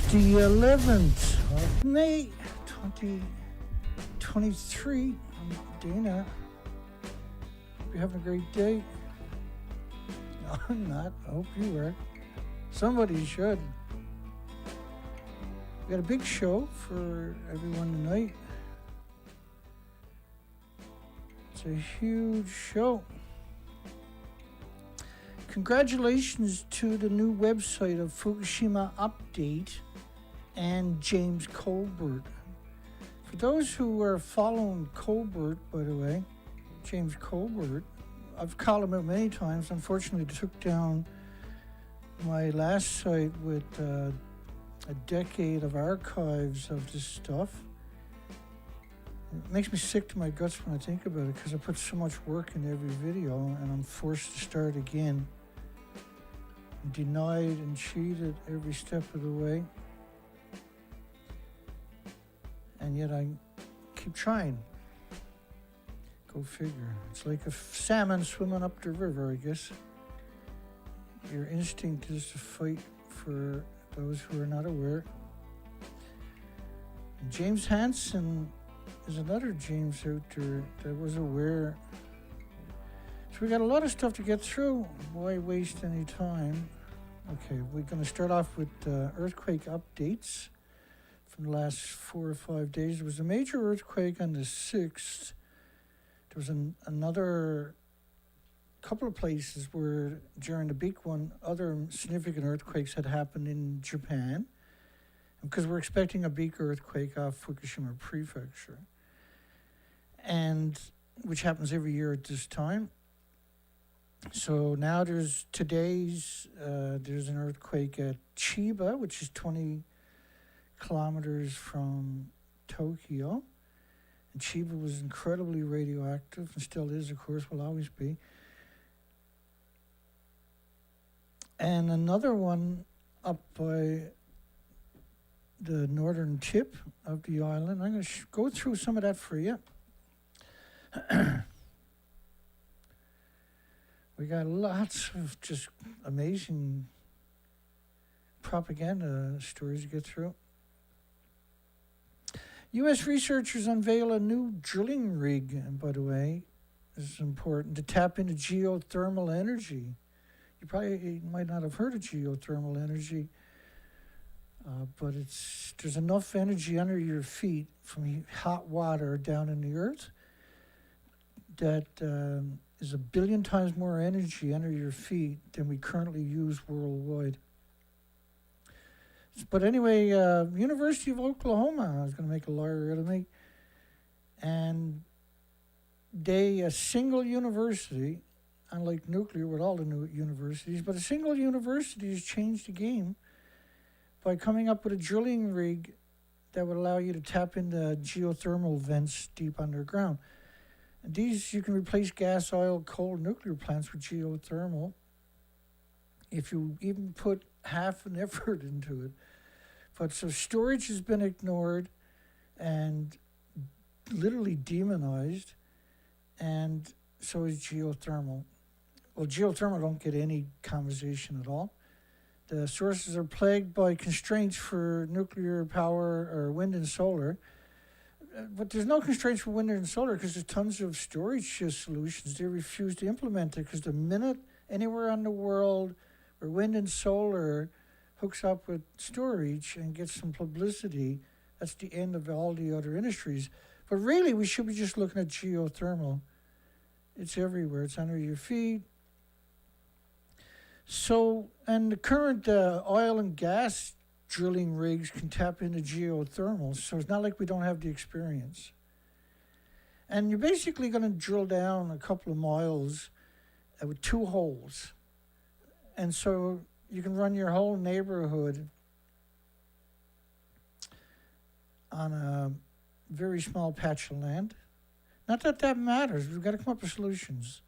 the 11th of May, 2023. I'm Dana. Hope you're having a great day. No, I'm not. I hope you are. Somebody should. We got a big show for everyone tonight. It's a huge show. Congratulations to the new website of Fukushima Update and James Colbert. For those who are following Colbert, by the way, James Colbert, I've called him out many times. Unfortunately, took down my last site with a decade of archives of this stuff. It makes me sick to my guts when I think about it because I put so much work in every video and I'm forced to start again. I'm denied and cheated every step of the way. And yet I keep trying. Go figure. It's like a salmon swimming up the river, I guess. Your instinct is to fight for those who are not aware. And James Hansen is another James out there that was aware. So we got a lot of stuff to get through. Why waste any time? Okay, we're going to start off with earthquake updates from the last 4 or 5 days. There was a major earthquake on the 6th. There was another couple of places where during the big one, other significant earthquakes had happened in Japan. Because we're expecting a big earthquake off Fukushima prefecture. And which happens every year at this time. So now there's an earthquake at Chiba, which is 20 kilometers from Tokyo. And Chiba was incredibly radioactive and still is, of course, will always be. And another one up by the northern tip of the island. I'm going to go through some of that for you. We got lots of just amazing propaganda stories to get through. U.S. researchers unveil a new drilling rig, and by the way, this is important, to tap into geothermal energy. You probably might not have heard of geothermal energy, but there's enough energy under your feet from hot water down in the earth that is 1 billion times more energy under your feet than we currently use worldwide. But anyway, University of Oklahoma, I was going to make a lawyer out of me, and a single university, unlike nuclear with all the new universities, but a single university has changed the game by coming up with a drilling rig that would allow you to tap into geothermal vents deep underground. And these, you can replace gas, oil, coal, nuclear plants with geothermal if you even put half an effort into it. But so storage has been ignored and literally demonized, and so is geothermal. Well, geothermal don't get any conversation at all. The sources are plagued by constraints for nuclear power or wind and solar. But there's no constraints for wind and solar because there's tons of storage solutions. They refuse to implement it because the minute anywhere in the world where wind and solar hooks up with storage and gets some publicity, that's the end of all the other industries. But really, we should be just looking at geothermal. It's everywhere. It's under your feet. So, and the current oil and gas drilling rigs can tap into geothermal, so it's not like we don't have the experience. And you're basically going to drill down a couple of miles with 2 holes. And so you can run your whole neighborhood on a very small patch of land. Not that that matters. We've got to come up with solutions.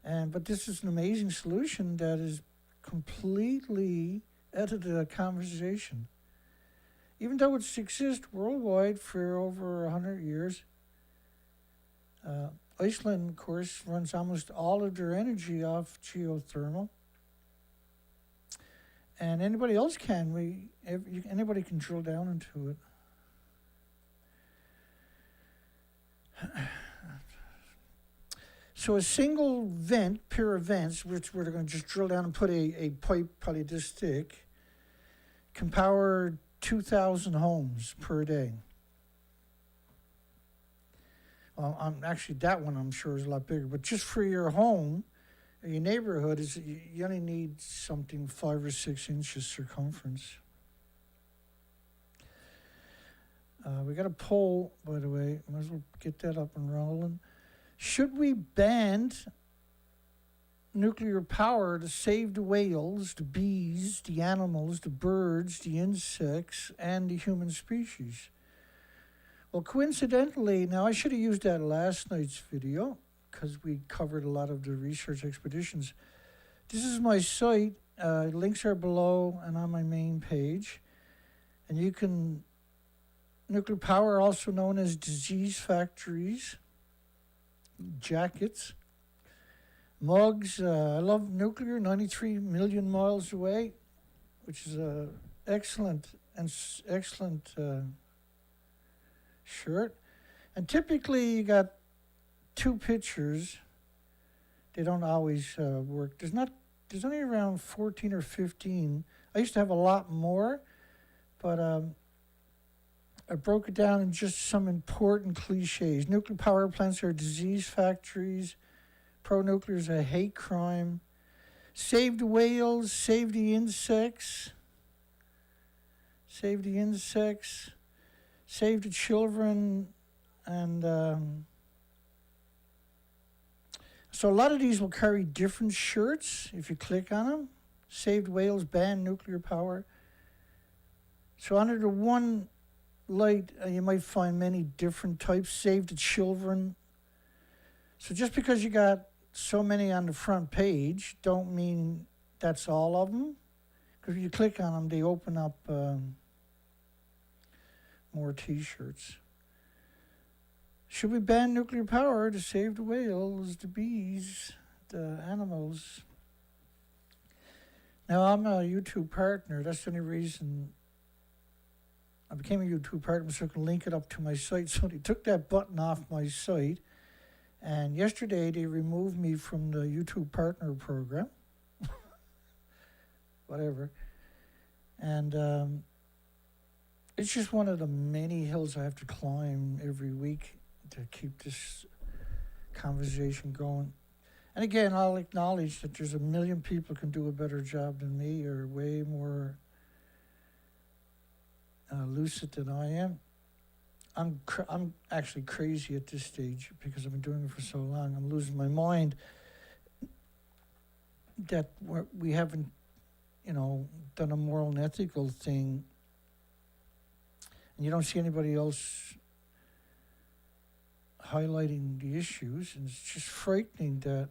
But this is an amazing solution that is completely out of the conversation. Even though it's existed worldwide for over 100 years, Iceland, of course, runs almost all of their energy off geothermal. And anybody else can. Anybody can drill down into it. So a single vent, pair of vents, which we're going to just drill down and put a pipe probably this thick, can power 2,000 homes per day. Well, actually, that one I'm sure is a lot bigger. But just for your home, or your neighborhood, you only need something 5 or 6 inches circumference. We got a poll, by the way. Might as well get that up and rolling. Should we ban nuclear power to save the whales, the bees, the animals, the birds, the insects, and the human species? Well, coincidentally, now I should have used that last night's video because we covered a lot of the research expeditions. This is my site. Links are below and on my main page. And you can, nuclear power, also known as disease factories, jackets, mugs. I love nuclear, 93 million miles away, which is an excellent shirt. And typically you got 2 pictures. They don't always work. There's only around 14 or 15. I used to have a lot more, but I broke it down in just some important cliches. Nuclear power plants are disease factories. Pro-nuclear is a hate crime. Save the whales, save the insects. Save the insects. Save the children. And so a lot of these will carry different shirts if you click on them. Saved whales, ban nuclear power. So under the one light, you might find many different types. Save the children. So just because you got so many on the front page, don't mean that's all of them. Because if you click on them, they open up more T-shirts. Should we ban nuclear power to save the whales, the bees, the animals? Now, I'm a YouTube partner. That's the only reason I became a YouTube partner, so I can link it up to my site. So they took that button off my site. And yesterday, they removed me from the YouTube partner program. Whatever. And it's just one of the many hills I have to climb every week to keep this conversation going. And again, I'll acknowledge that there's a million people can do a better job than me or way more lucid than I am. I'm actually crazy at this stage because I've been doing it for so long. I'm losing my mind that we haven't, done a moral and ethical thing, and you don't see anybody else highlighting the issues, and it's just frightening that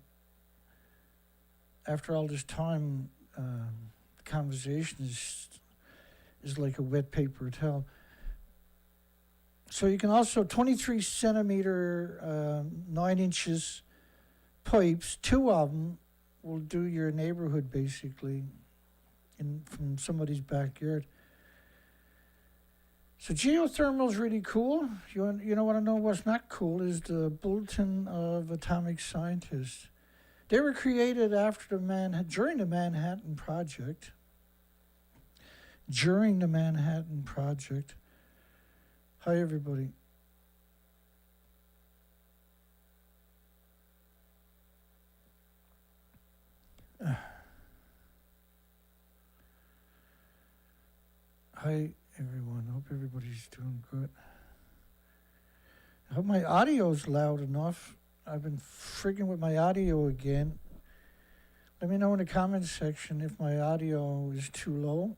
after all this time, the conversation is like a wet paper towel. So you can also 23 centimeter, 9 inches pipes. 2 of them will do your neighborhood basically, from somebody's backyard. So geothermal is really cool. You want to know what's not cool is the Bulletin of Atomic Scientists. They were created during the Manhattan Project. During the Manhattan Project. Hi, everybody. Hi, everyone. Hope everybody's doing good. I hope my audio's loud enough. I've been frigging with my audio again. Let me know in the comments section if my audio is too low.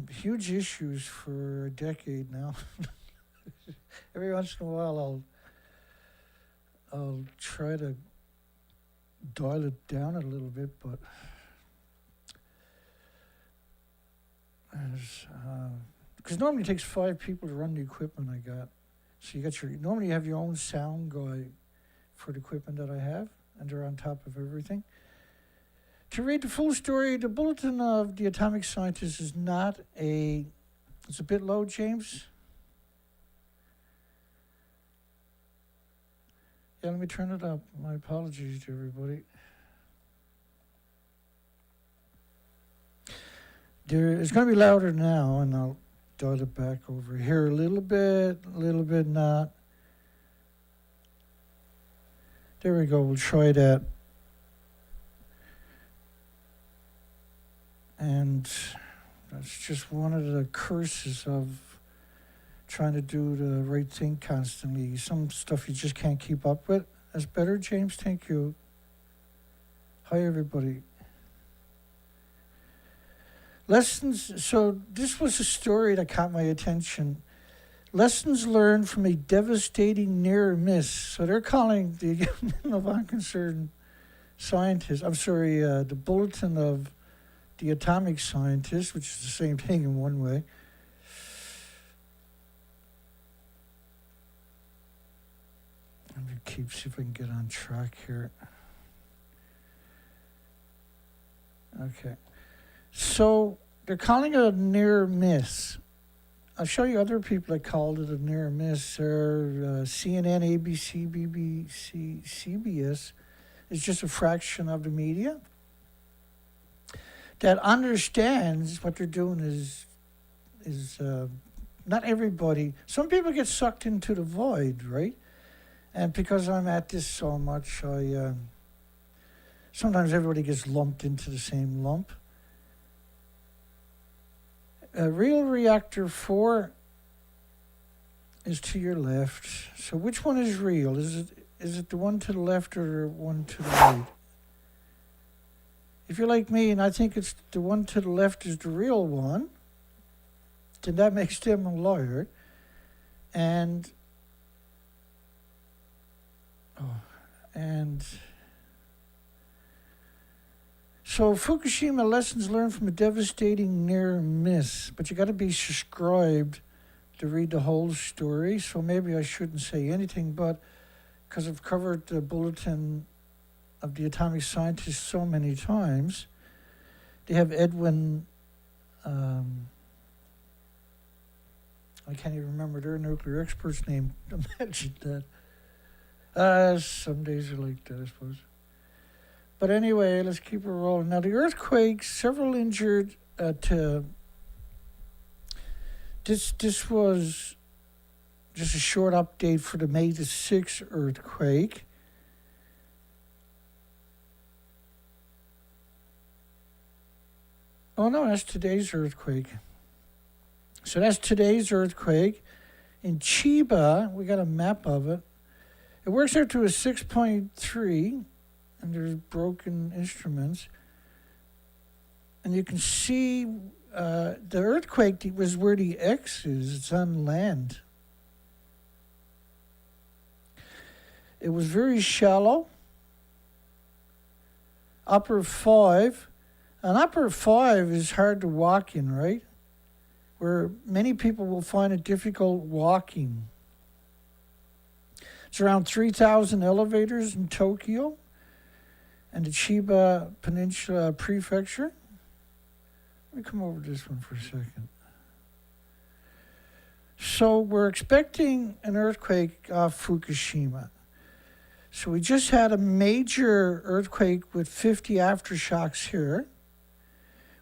Huge issues for a decade now. Every once in a while, I'll try to dial it down a little bit, but because normally it takes 5 people to run the equipment I got. So normally you have your own sound guy for the equipment that I have, and they're on top of everything. To read the full story, the Bulletin of the Atomic Scientist is not a... It's a bit low, James. Yeah, let me turn it up. My apologies to everybody. It's going to be louder now, and I'll dial it back over here a little bit not. There we go, we'll try that. And that's just one of the curses of trying to do the right thing constantly. Some stuff you just can't keep up with. That's better, James? Thank you. Hi, everybody. Lessons, so this was a story that caught my attention. Lessons learned from a devastating near miss. So they're calling the unconcerned scientist, the Bulletin of the Atomic Scientist, which is the same thing in one way. Let me see if I can get on track here. Okay. So they're calling it a near miss. I'll show you other people that called it a near miss. CNN, ABC, BBC, CBS. It's just a fraction of the media that understands what they're doing is not everybody. Some people get sucked into the void, right? And because I'm at this so much, sometimes everybody gets lumped into the same lump. Real reactor 4 is to your left. So which one is real? Is it the one to the left or the one to the right? If you're like me and I think it's the one to the left is the real one, then that makes them a lawyer. And so Fukushima, lessons learned from a devastating near miss. But you got to be subscribed to read the whole story. So maybe I shouldn't say anything, but because I've covered the Bulletin of the Atomic Scientist so many times, they have Edwin, I can't even remember their nuclear expert's name. Imagine that. Some days are like that, I suppose. But anyway, let's keep it rolling. Now, the earthquake, several injured. This was just a short update for the May the 6th earthquake. Oh, no, that's today's earthquake. So that's today's earthquake. In Chiba, we got a map of it. It works out to a 6.3. And there's broken instruments. And you can see the earthquake was where the X is. It's on land. It was very shallow. Upper 5. An upper 5 is hard to walk in, right? Where many people will find it difficult walking. It's around 3,000 elevators in Tokyo and the Chiba Peninsula Prefecture. Let me come over to this one for a second. So we're expecting an earthquake off Fukushima. So we just had a major earthquake with 50 aftershocks here.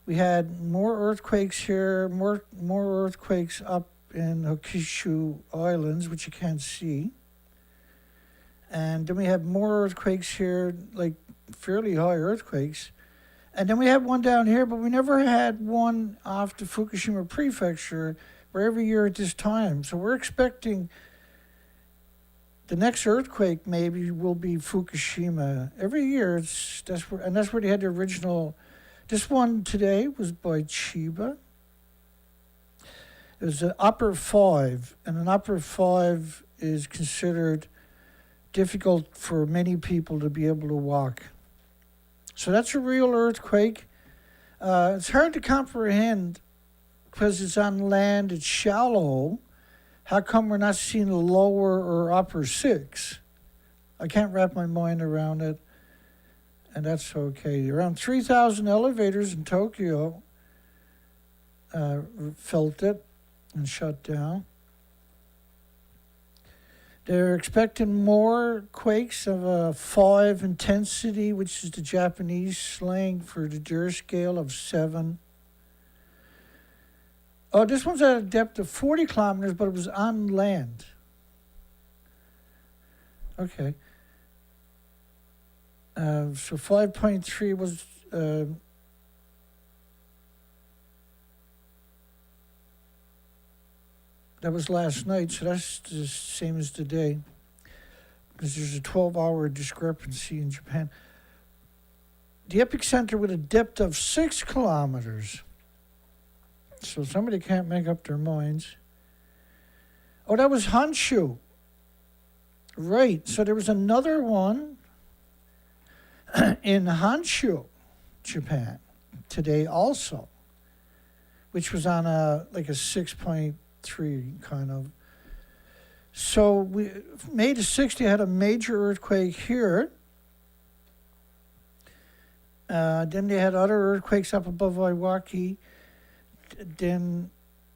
We had more earthquakes here, more earthquakes up in Hokkaido Islands, which you can't see. And then we have more earthquakes here, like fairly high earthquakes. And then we had one down here, but we never had one off the Fukushima Prefecture, where every year at this time. So we're expecting the next earthquake maybe will be Fukushima. Every year, that's where they had the original. This one today was by Chiba. It was an upper 5, and an upper 5 is considered difficult for many people to be able to walk. So that's a real earthquake. It's hard to comprehend because it's on land, it's shallow. How come we're not seeing a lower or upper 6? I can't wrap my mind around it. and that's okay. Around 3,000 elevators in Tokyo felt it and shut down. They're expecting more quakes of a 5 intensity, which is the Japanese slang for the Dur scale of 7. Oh, this one's at a depth of 40 kilometers, but it was on land. Okay. So 5.3 was... that was last night, so that's the same as today. Because there's a 12-hour discrepancy in Japan. The epicenter with a depth of 6 kilometers. So somebody can't make up their minds. Oh, that was Honshu. Right, so there was another one in Honshu, Japan, today also, which was on a 6.3 kind of. So May the 6th, you had a major earthquake here. Then they had other earthquakes up above Iwaki. Then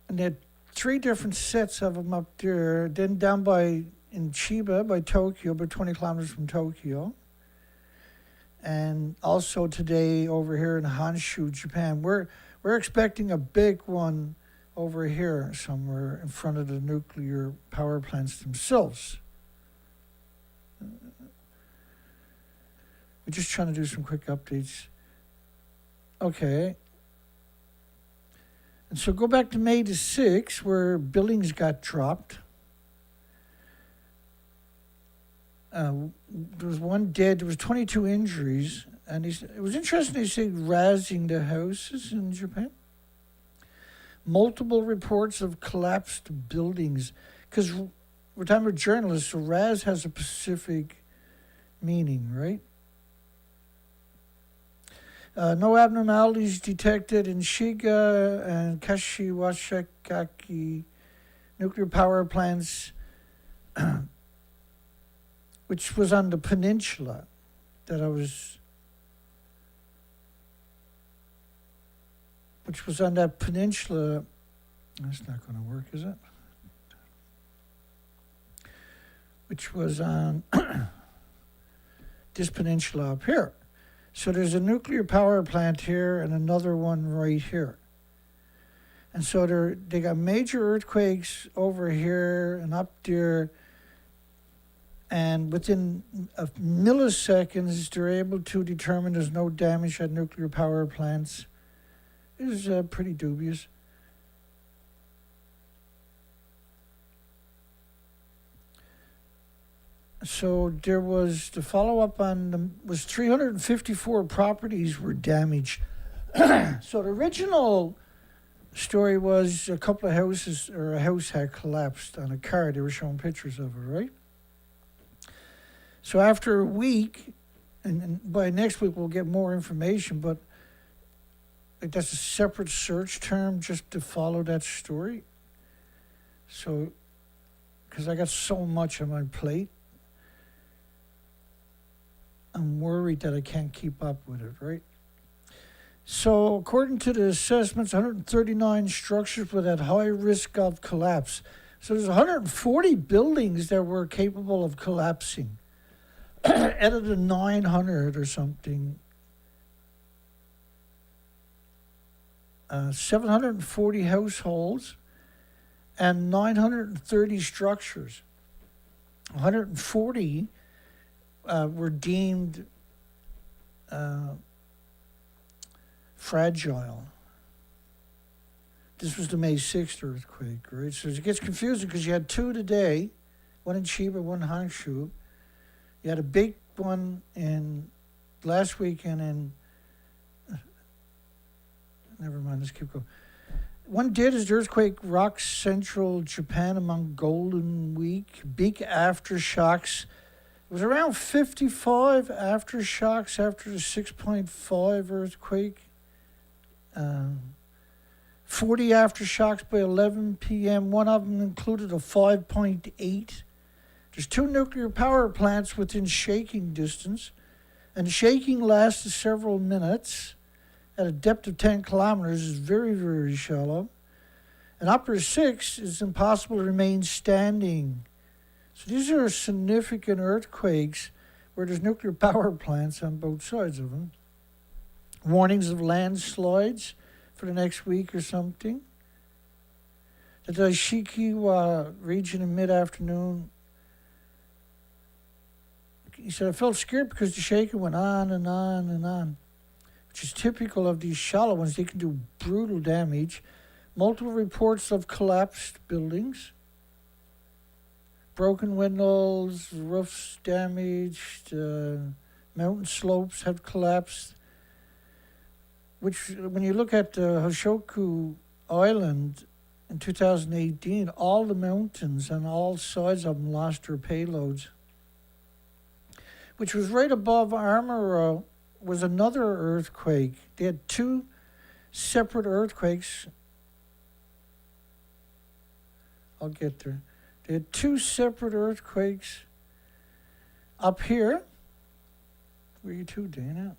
and they had 3 different sets of them up there. Then down in Chiba by Tokyo, about 20 kilometers from Tokyo. And also today over here in Honshu, Japan. We're expecting a big one over here somewhere in front of the nuclear power plants themselves. We're just trying to do some quick updates. Okay. And so go back to May the 6th, where buildings got dropped. There was 1 dead. There was 22 injuries. And it was interesting they say razzing the houses in Japan. Multiple reports of collapsed buildings. Because we're talking about journalists, so razz has a specific meaning, right? No abnormalities detected in Shiga and Kashiwashikaki nuclear power plants, which was on the peninsula which was on that peninsula. That's not going to work, is it? Which was on this peninsula up here. So there's a nuclear power plant here and another one right here. And so they got major earthquakes over here and up there. And within milliseconds, they're able to determine there's no damage at nuclear power plants. It is pretty dubious. So there was, the follow-up on them was 354 properties were damaged. So the original story was a couple of houses, or a house had collapsed on a car. They were showing pictures of it, right? So after a week, and by next week we'll get more information, but that's a separate search term just to follow that story. So, because I got so much on my plate, I'm worried that I can't keep up with it, right? So according to the assessments, 139 structures were at high risk of collapse. So there's 140 buildings that were capable of collapsing out of the 900 or something. 740 households and 930 structures. 140 were deemed fragile. This was the May 6th earthquake, right? So it gets confusing because you had 2 today, one in Chiba, one in Honshu. You had a big one in last weekend in, never mind, let's keep going. One did is the earthquake rocks central Japan among Golden Week, big aftershocks. It was around 55 aftershocks after the 6.5 earthquake. 40 aftershocks by 11 p.m. One of them included a 5.8. There's 2 nuclear power plants within shaking distance, And the shaking lasted several minutes at a depth of 10 kilometers. Is very, very shallow. And upper 6 is impossible to remain standing. So these are significant earthquakes where there's nuclear power plants on both sides of them. Warnings of landslides for the next week or something. The Ishikawa region in mid-afternoon. He said, I felt scared because the shaking went on and on and on, which is typical of these shallow ones. They can do brutal damage. Multiple reports of collapsed buildings. Broken windows, roofs damaged, mountain slopes have collapsed. Which, when you look at Hoshoku Island in 2018, all the mountains on all sides of them lost their payloads. Which was right above Armoro was another earthquake. They had two separate earthquakes. I'll get there. They had two separate earthquakes up here. Where are you two, Dana?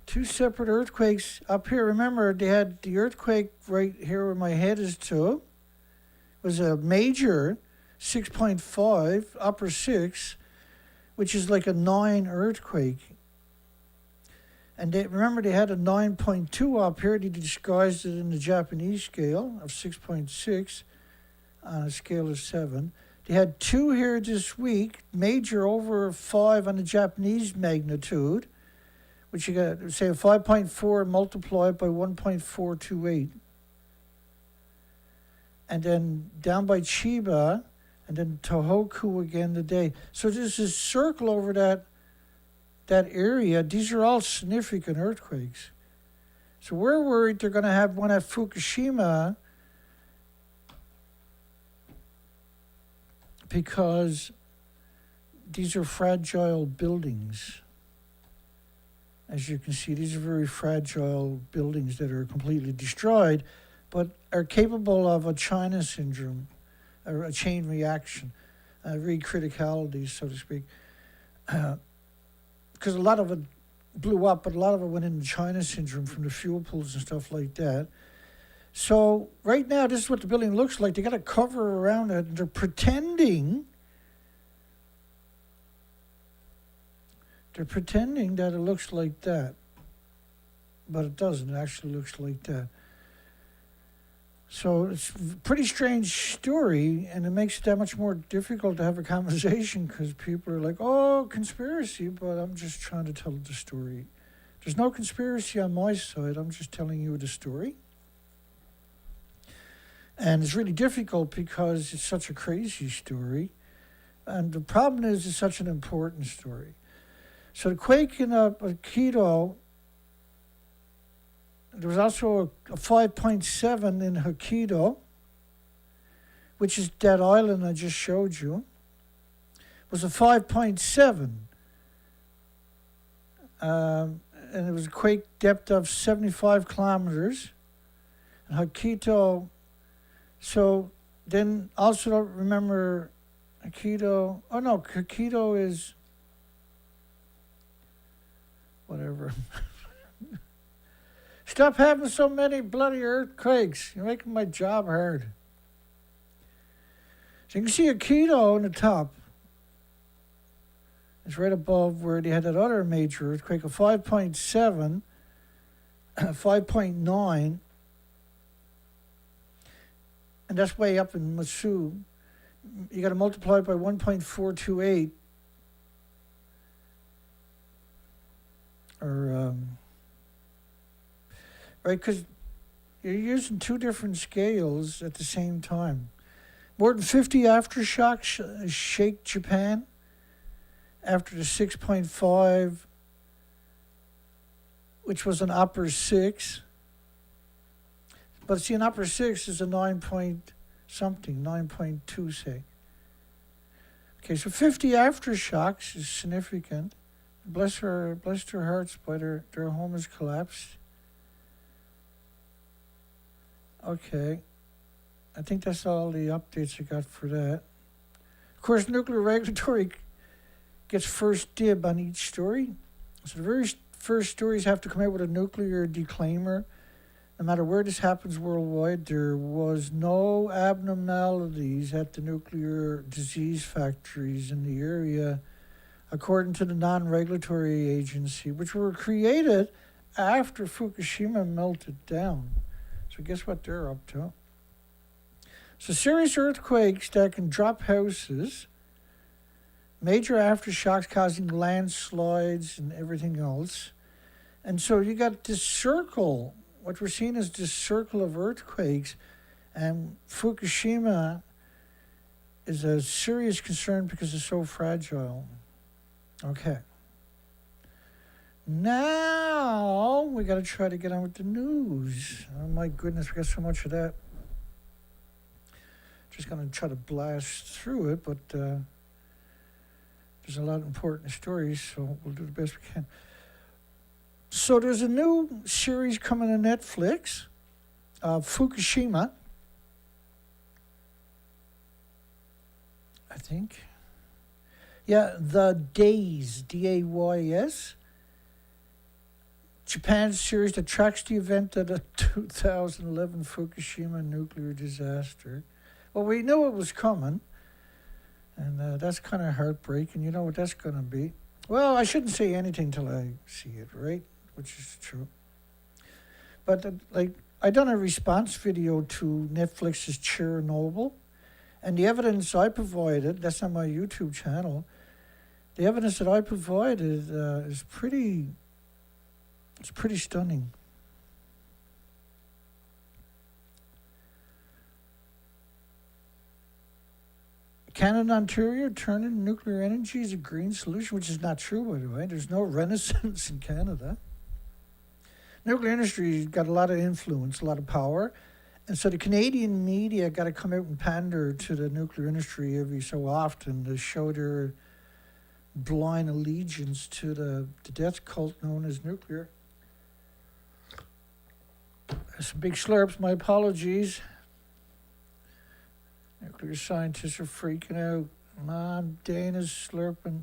Two separate earthquakes up here. Remember, they had the earthquake right here where my head is to. It was a major 6.5, upper 6, which is like a 9 earthquake. And remember, they had a 9.2 up here. They disguised it in the Japanese scale of 6.6 on a scale of 7. They had 2 here this week, major over 5 on the Japanese magnitude, which you got, say, a 5.4 multiplied by 1.428. And then down by Chiba, and then Tohoku again today. So there's this circle over that area. These are all significant earthquakes. So we're worried they're going to have one at Fukushima because these are fragile buildings. As you can see, these are very fragile buildings that are completely destroyed, but are capable of a China syndrome, or a chain reaction, criticality, so to speak. Because a lot of it blew up, but a lot of it went into China syndrome from the fuel pools and stuff like that. So right now, this is what the building looks like. They got a cover around it, and they're pretending that it looks like that. But it doesn't. It actually looks like that. So it's a pretty strange story, and it makes it that much more difficult to have a conversation because people are like, oh, conspiracy, but I'm just trying to tell the story. There's no conspiracy on my side. I'm just telling you the story. And it's really difficult because it's such a crazy story. And the problem is it's such an important story. So the quake in Aikido, there was also a 5.7 in Hokkaido, which is that island I just showed you. It was a 5.7. And it was a quake depth of 75 kilometers. And Hokkaido, so then also don't remember Hokkaido. Oh no, Hokkaido is whatever. Stop having so many bloody earthquakes. You're making my job hard. So you can see Aikido on the top. It's right above where they had that other major earthquake, a 5.7, 5.9. And that's way up in Matsu. You got to multiply it by 1.428. Or... right, because you're using two different scales at the same time. More than 50 aftershocks shake Japan after the 6.5, which was an upper 6. But see, an upper 6 is a 9 point something, 9.2, say. Okay, so 50 aftershocks is significant. Bless their hearts, but their home has collapsed. Okay, I think that's all the updates I got for that. Of course, Nuclear Regulatory gets first dib on each story. So the very first stories have to come out with a nuclear disclaimer. No matter where this happens worldwide, there was no abnormalities at the nuclear disease factories in the area, according to the non-regulatory agency, which were created after Fukushima melted down. So guess what they're up to? So serious earthquakes that can drop houses, major aftershocks causing landslides and everything else. And so you got this circle, what we're seeing is this circle of earthquakes, and Fukushima is a serious concern because it's so fragile. Okay. Now we got to try to get on with the news. Oh my goodness, we got so much of that. Just going to try to blast through it, but there's a lot of important stories, so we'll do the best we can. So there's a new series coming to Netflix, Fukushima, I think. Yeah, The Days, D-A-Y-S. Japan's series that tracks the event of the 2011 Fukushima nuclear disaster. Well, we knew it was coming, and that's kind of heartbreaking. You know what that's going to be. Well, I shouldn't say anything till I see it, right? Which is true. But, I done a response video to Netflix's Chernobyl, and the evidence I provided, that's on my YouTube channel, the evidence that I provided is pretty stunning. Canada and Ontario turning nuclear energy as a green solution, which is not true, by the way. There's no renaissance in Canada. Nuclear industry's got a lot of influence, a lot of power. And so the Canadian media got to come out and pander to the nuclear industry every so often to show their blind allegiance to the death cult known as nuclear. Some big slurps, my apologies. Nuclear scientists are freaking out. Mom, Dana's slurping.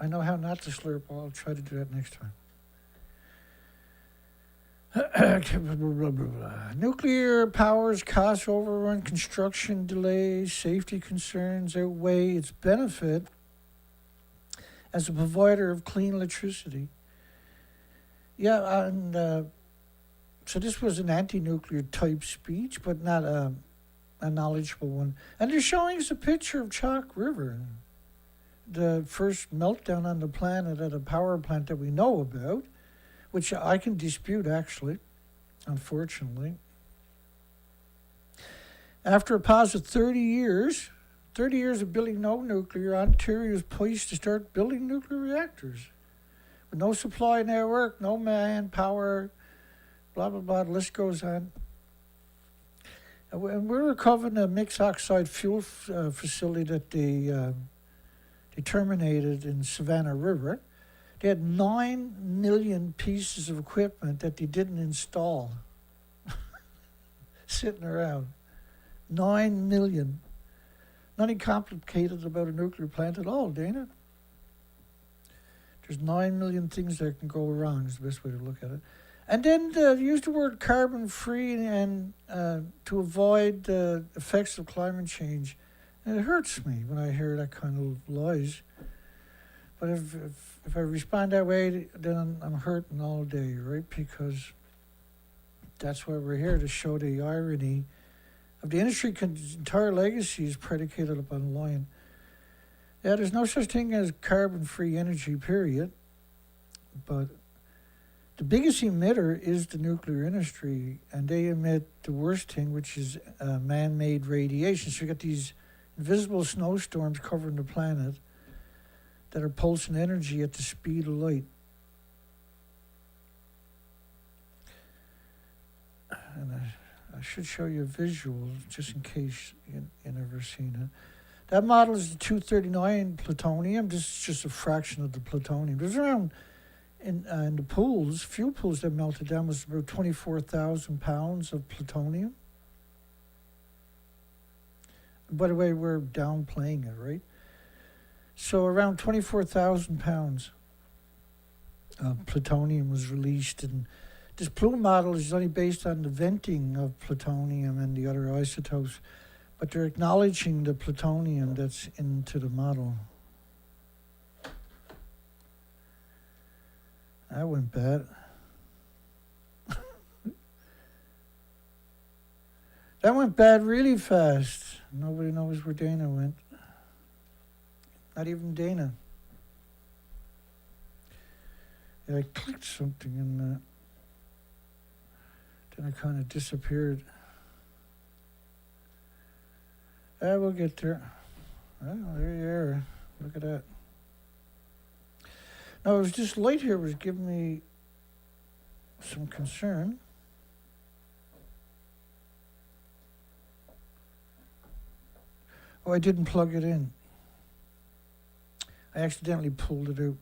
I know how not to slurp. I'll try to do that next time. Nuclear power's cost overrun, construction delays, safety concerns outweigh its benefit as a provider of clean electricity. Yeah, and so this was an anti-nuclear type speech, but not a knowledgeable one. And they're showing us a picture of Chalk River, the first meltdown on the planet at a power plant that we know about, which I can dispute, actually, unfortunately. After a pause of 30 years of building no nuclear, Ontario is poised to start building nuclear reactors. With no supply network, no manpower, blah, blah, blah, the list goes on. And we're recovering a mixed oxide fuel facility that they terminated in Savannah River. They had 9 million pieces of equipment that they didn't install sitting around. 9 million. Nothing complicated about a nuclear plant at all, Dana. There's 9 million things that can go wrong is the best way to look at it. And then use the word carbon-free and to avoid the effects of climate change. And it hurts me when I hear that kind of lies. But if I respond that way, then I'm hurting all day, right? Because that's why we're here, to show the irony of the industry. Entire legacy is predicated upon lying. Yeah, there's no such thing as carbon-free energy, period. But the biggest emitter is the nuclear industry, and they emit the worst thing, which is man-made radiation. So you got these invisible snowstorms covering the planet that are pulsing energy at the speed of light. And I should show you a visual, just in case you never seen it. That model is the 239 plutonium. This is just a fraction of the plutonium. There's around, in the pools, fuel pools that melted down, was about 24,000 pounds of plutonium. By the way, we're downplaying it, right? So around 24,000 pounds of plutonium was released, and this plume model is only based on the venting of plutonium and the other isotopes, but they're acknowledging the plutonium that's into the model. That went bad. That went bad really fast. Nobody knows where Dana went. Not even Dana. Yeah, I clicked something and then it kind of disappeared. We'll get there. Oh, there you are. Look at that. Now, it was just light here was giving me some concern. Oh, I didn't plug it in. I accidentally pulled it out.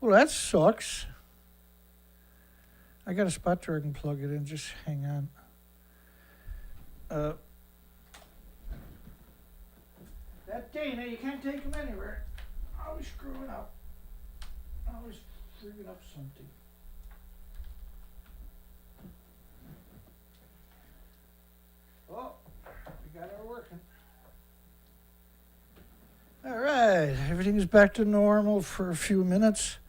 Well, that sucks. I got a spot where I can plug it in. Just hang on. That Dana, you can't take him anywhere. Always screwing up. Always screwing up something. Oh, we got her working. All right, everything is back to normal for a few minutes.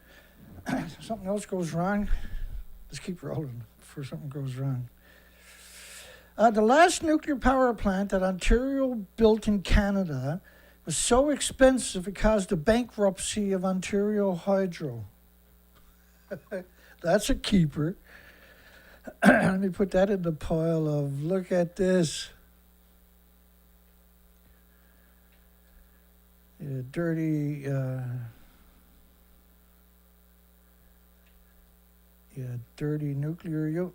Something else goes wrong. Let's keep rolling before something goes wrong. The last nuclear power plant that Ontario built in Canada was so expensive it caused the bankruptcy of Ontario Hydro. That's a keeper. Let me put that in the pile of, look at this. Yeah, dirty, dirty nuclear.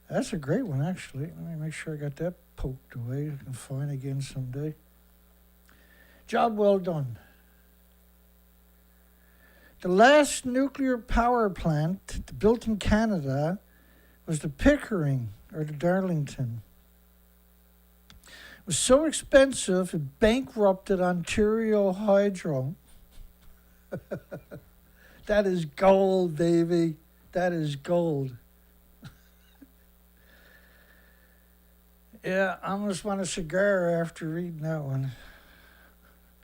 That's a great one, actually. Let me make sure I got that poked away. I can find again someday. Job well done. The last nuclear power plant built in Canada was the Pickering, or the Darlington. It was so expensive it bankrupted Ontario Hydro. That is gold, baby. That is gold. Yeah, I almost want a cigar after reading that one.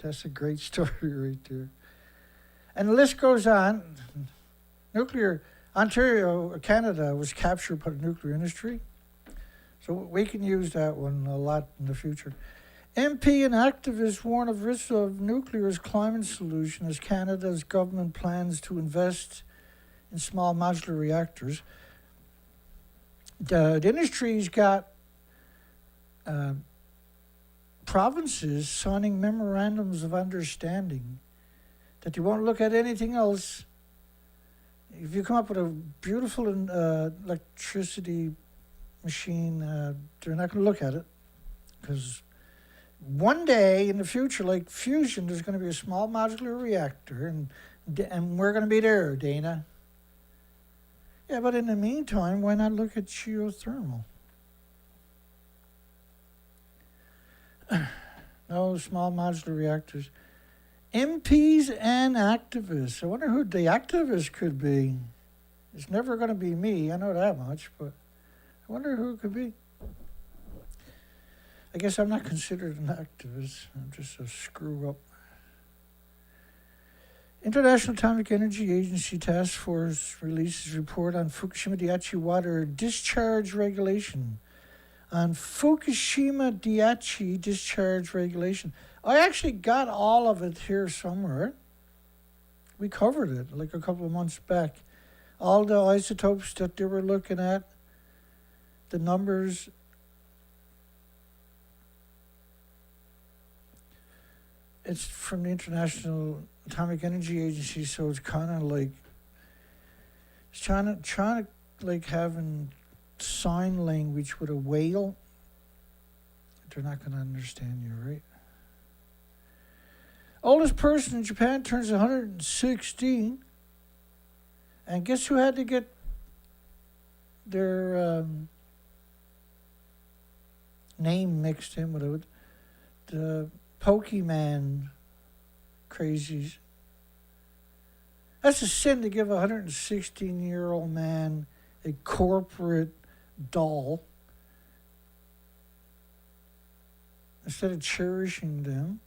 That's a great story right there. And the list goes on. Ontario, Canada was captured by the nuclear industry. So we can use that one a lot in the future. MP and activists warn of risks of nuclear as climate solution as Canada's government plans to invest in small modular reactors. The industry's got provinces signing memorandums of understanding that they won't look at anything else. If you come up with a beautiful electricity machine, they're not going to look at it, because one day in the future, like fusion, there's going to be a small modular reactor, and we're going to be there, Dana. Yeah, but in the meantime, why not look at geothermal? No small modular reactors. MPs and activists. I wonder who the activist could be. It's never going to be me, I know that much, but I wonder who it could be. I guess I'm not considered an activist. I'm just a screw-up. International Atomic Energy Agency Task Force releases report on Fukushima Daiichi water discharge regulation. On Fukushima Daiichi discharge regulation. I actually got all of it here somewhere. We covered it like a couple of months back. All the isotopes that they were looking at, the numbers. It's from the International Atomic Energy Agency, so it's kind of like, it's trying to like having sign language with a whale. They're not going to understand you, right? Oldest person in Japan turns 116. And guess who had to get their name mixed in with it? The Pokemon crazies. That's a sin to give a 116-year-old man a corporate doll instead of cherishing them.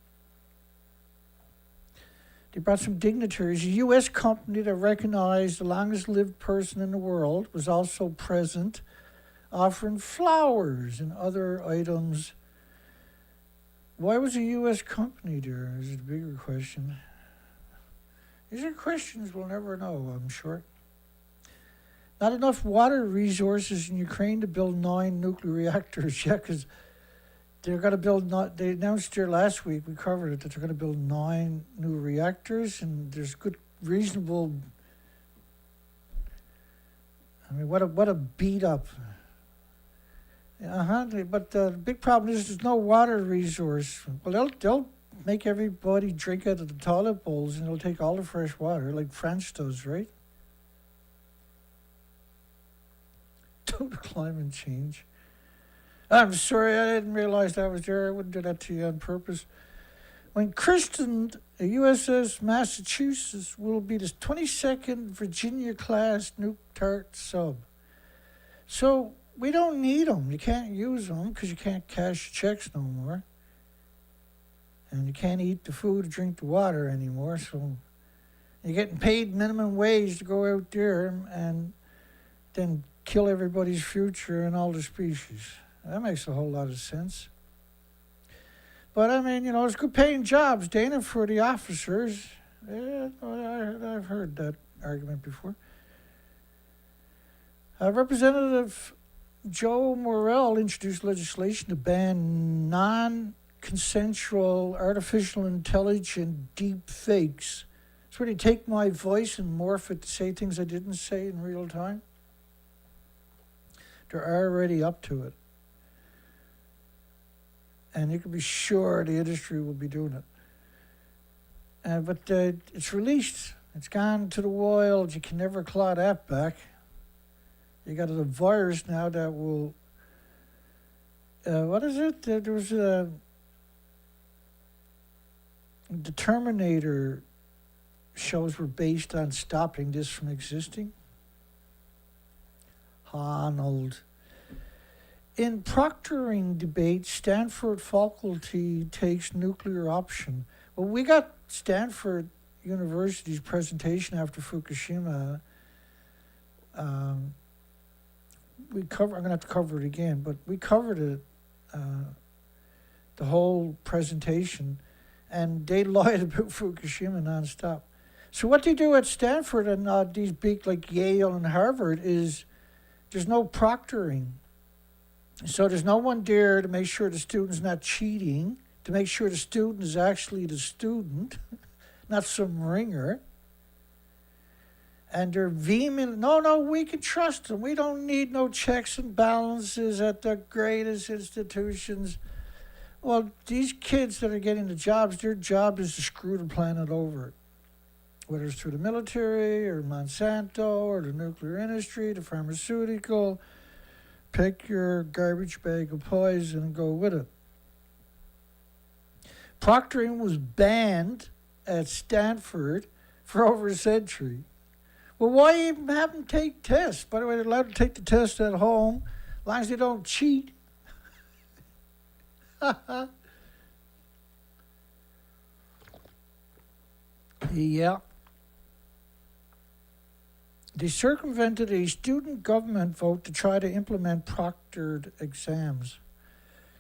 They brought some dignitaries. A U.S. company that recognized the longest lived person in the world was also present, offering flowers and other items. Why was a U.S. company there? Is the bigger question. These are questions we'll never know, I'm sure. Not enough water resources in Ukraine to build 9 nuclear reactors yet, because they're going to build, they announced here last week, we covered it, that they're going to build 9 new reactors, and there's good, reasonable, I mean, what a beat up. But the big problem is there's no water resource. Well, they'll make everybody drink out of the toilet bowls, and they'll take all the fresh water, like France does, right? Total climate change. I'm sorry, I didn't realize that was there. I wouldn't do that to you on purpose. When christened, a USS Massachusetts will be the 22nd Virginia-class nuke-tart sub. So we don't need them. You can't use them because you can't cash checks no more. And you can't eat the food, drink the water anymore. So you're getting paid minimum wage to go out there and then kill everybody's future and all the species. That makes a whole lot of sense. But I mean, it's good paying jobs, Dana, for the officers. Yeah, I've heard that argument before. Representative Joe Morrell introduced legislation to ban non-consensual artificial intelligent deep fakes. It's where they take my voice and morph it to say things I didn't say in real time. They're already up to it. And you can be sure the industry will be doing it. But it's released. It's gone to the wild. You can never claw that back. You got a virus now that will... what is it? There was the Terminator shows were based on stopping this from existing. Arnold. In proctoring debate, Stanford faculty takes nuclear option. Well, we got Stanford University's presentation after Fukushima. I'm going to have to cover it again, but we covered it, the whole presentation, and they lied about Fukushima nonstop. So what they do at Stanford and these big like Yale and Harvard is there's no proctoring. So there's no one there to make sure the student's not cheating, to make sure the student is actually the student, not some ringer. And they're vehement, no, we can trust them. We don't need no checks and balances at the greatest institutions. Well, these kids that are getting the jobs, their job is to screw the planet over. Whether it's through the military or Monsanto or the nuclear industry, the pharmaceutical, pick your garbage bag of poison and go with it. Proctoring was banned at Stanford for over a century. Well, why even have them take tests? By the way, they're allowed to take the test at home as long as they don't cheat. Yeah. They circumvented a student government vote to try to implement proctored exams.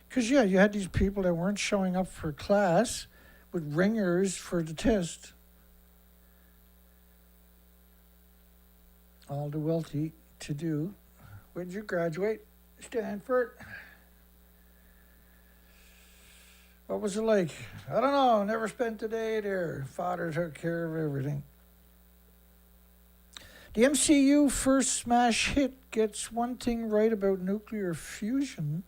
Because, you had these people that weren't showing up for class with ringers for the test. All the wealthy to do. When did you graduate? Stanford. What was it like? I don't know. Never spent a day there. Father took care of everything. The MCU first smash hit gets one thing right about nuclear fusion.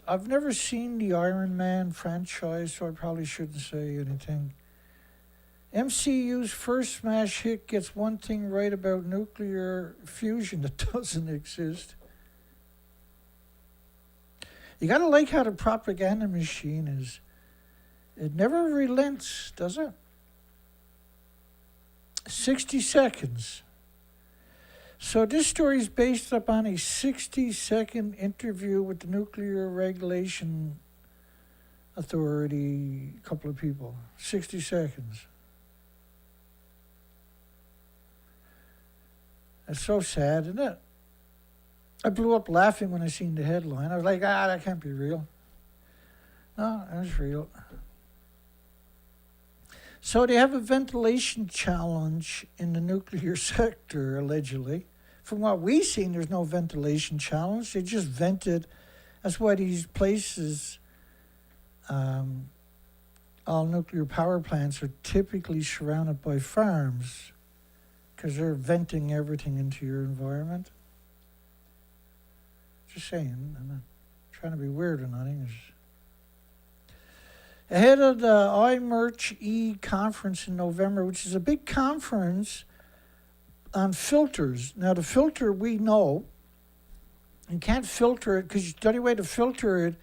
I've never seen the Iron Man franchise, so I probably shouldn't say anything. MCU's first smash hit gets one thing right about nuclear fusion that doesn't exist. You gotta like how the propaganda machine is. It never relents, does it? 60 seconds. So this story is based upon a 60-second interview with the Nuclear Regulation Authority, a couple of people. 60 seconds. That's so sad, isn't it? I blew up laughing when I seen the headline. I was like, that can't be real. No, that's real. So they have a ventilation challenge in the nuclear sector, allegedly. From what we've seen, there's no ventilation challenge. They just vented. That's why these places, all nuclear power plants, are typically surrounded by farms because they're venting everything into your environment. Just saying. I'm not trying to be weird or nothing. Ahead of the iMerch conference in November, which is a big conference on filters. Now, the filter, we know, you can't filter it because the only way to filter it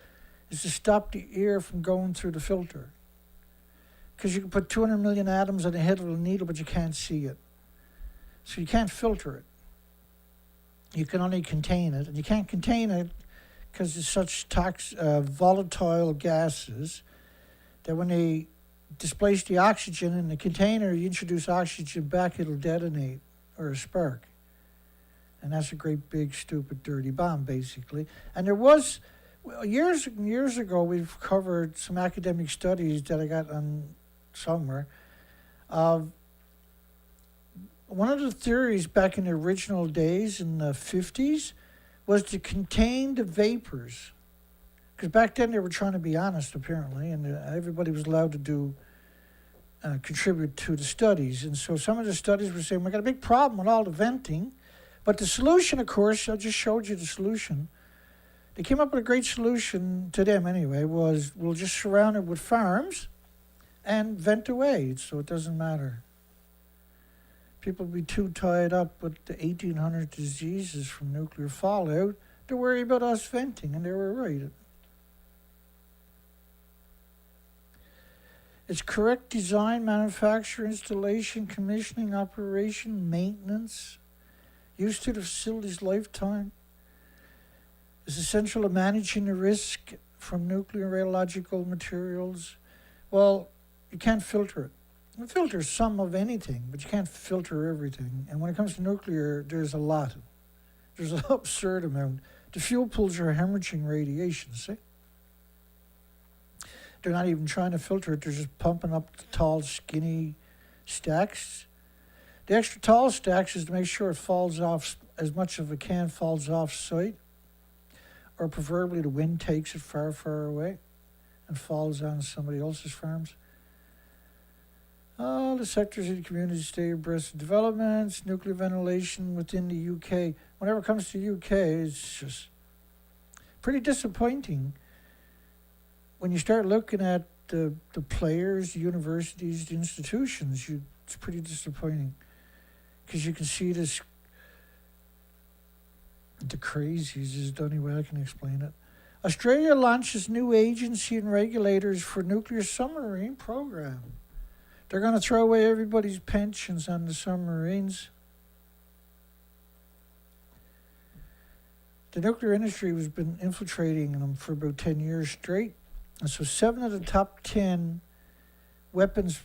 is to stop the air from going through the filter. Because you can put 200 million atoms on the head of a needle, but you can't see it. So you can't filter it. You can only contain it. And you can't contain it because it's such volatile gases that when they displace the oxygen in the container, you introduce oxygen back, it'll detonate or a spark. And that's a great big stupid dirty bomb, basically. And there was, years and years ago, we've covered some academic studies that I got on somewhere. One of the theories back in the original days in the 50s was to contain the vapors. Because back then they were trying to be honest, apparently, and everybody was allowed to contribute to the studies. And so some of the studies were saying, we got a big problem with all the venting. But the solution, of course, I just showed you the solution. They came up with a great solution, to them anyway, was we'll just surround it with farms and vent away, so it doesn't matter. People would be too tied up with the 1800 diseases from nuclear fallout to worry about us venting, and they were right. It's correct design, manufacture, installation, commissioning, operation, maintenance, use to the facility's lifetime. It's essential to managing the risk from nuclear radiological materials. Well, you can't filter it. You filter some of anything, but you can't filter everything. And when it comes to nuclear, there's a lot. There's an absurd amount. The fuel pools are hemorrhaging radiation, see? They're not even trying to filter it. They're just pumping up the tall, skinny stacks. The extra tall stacks is to make sure it falls off, as much of it can falls off site. Or preferably the wind takes it far, far away and falls on somebody else's farms. All the sectors of the community stay abreast of developments, nuclear ventilation within the UK. Whenever it comes to UK, it's just pretty disappointing. When you start looking at the players, the universities, the institutions, it's pretty disappointing. Because you can see this, the crazies is the only way I can explain it. Australia launches new agency and regulators for nuclear submarine program. They're going to throw away everybody's pensions on the submarines. The nuclear industry has been infiltrating them for about 10 years straight. And so 7 of the top 10 weapons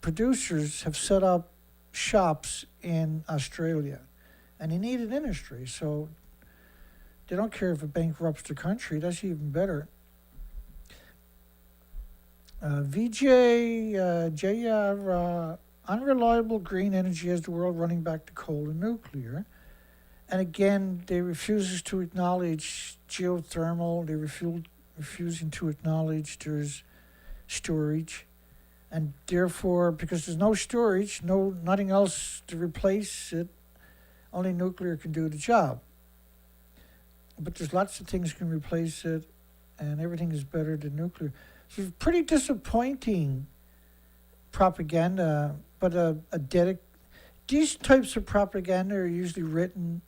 producers have set up shops in Australia. And they need an industry, so they don't care if it bankrupts the country. That's even better. Unreliable green energy has the world running back to coal and nuclear. And again, they refuses to acknowledge geothermal. They refusing to acknowledge there's storage. And therefore, because there's no storage, nothing else to replace it, only nuclear can do the job. But there's lots of things can replace it, and everything is better than nuclear. So it's pretty disappointing propaganda, but these types of propaganda are usually written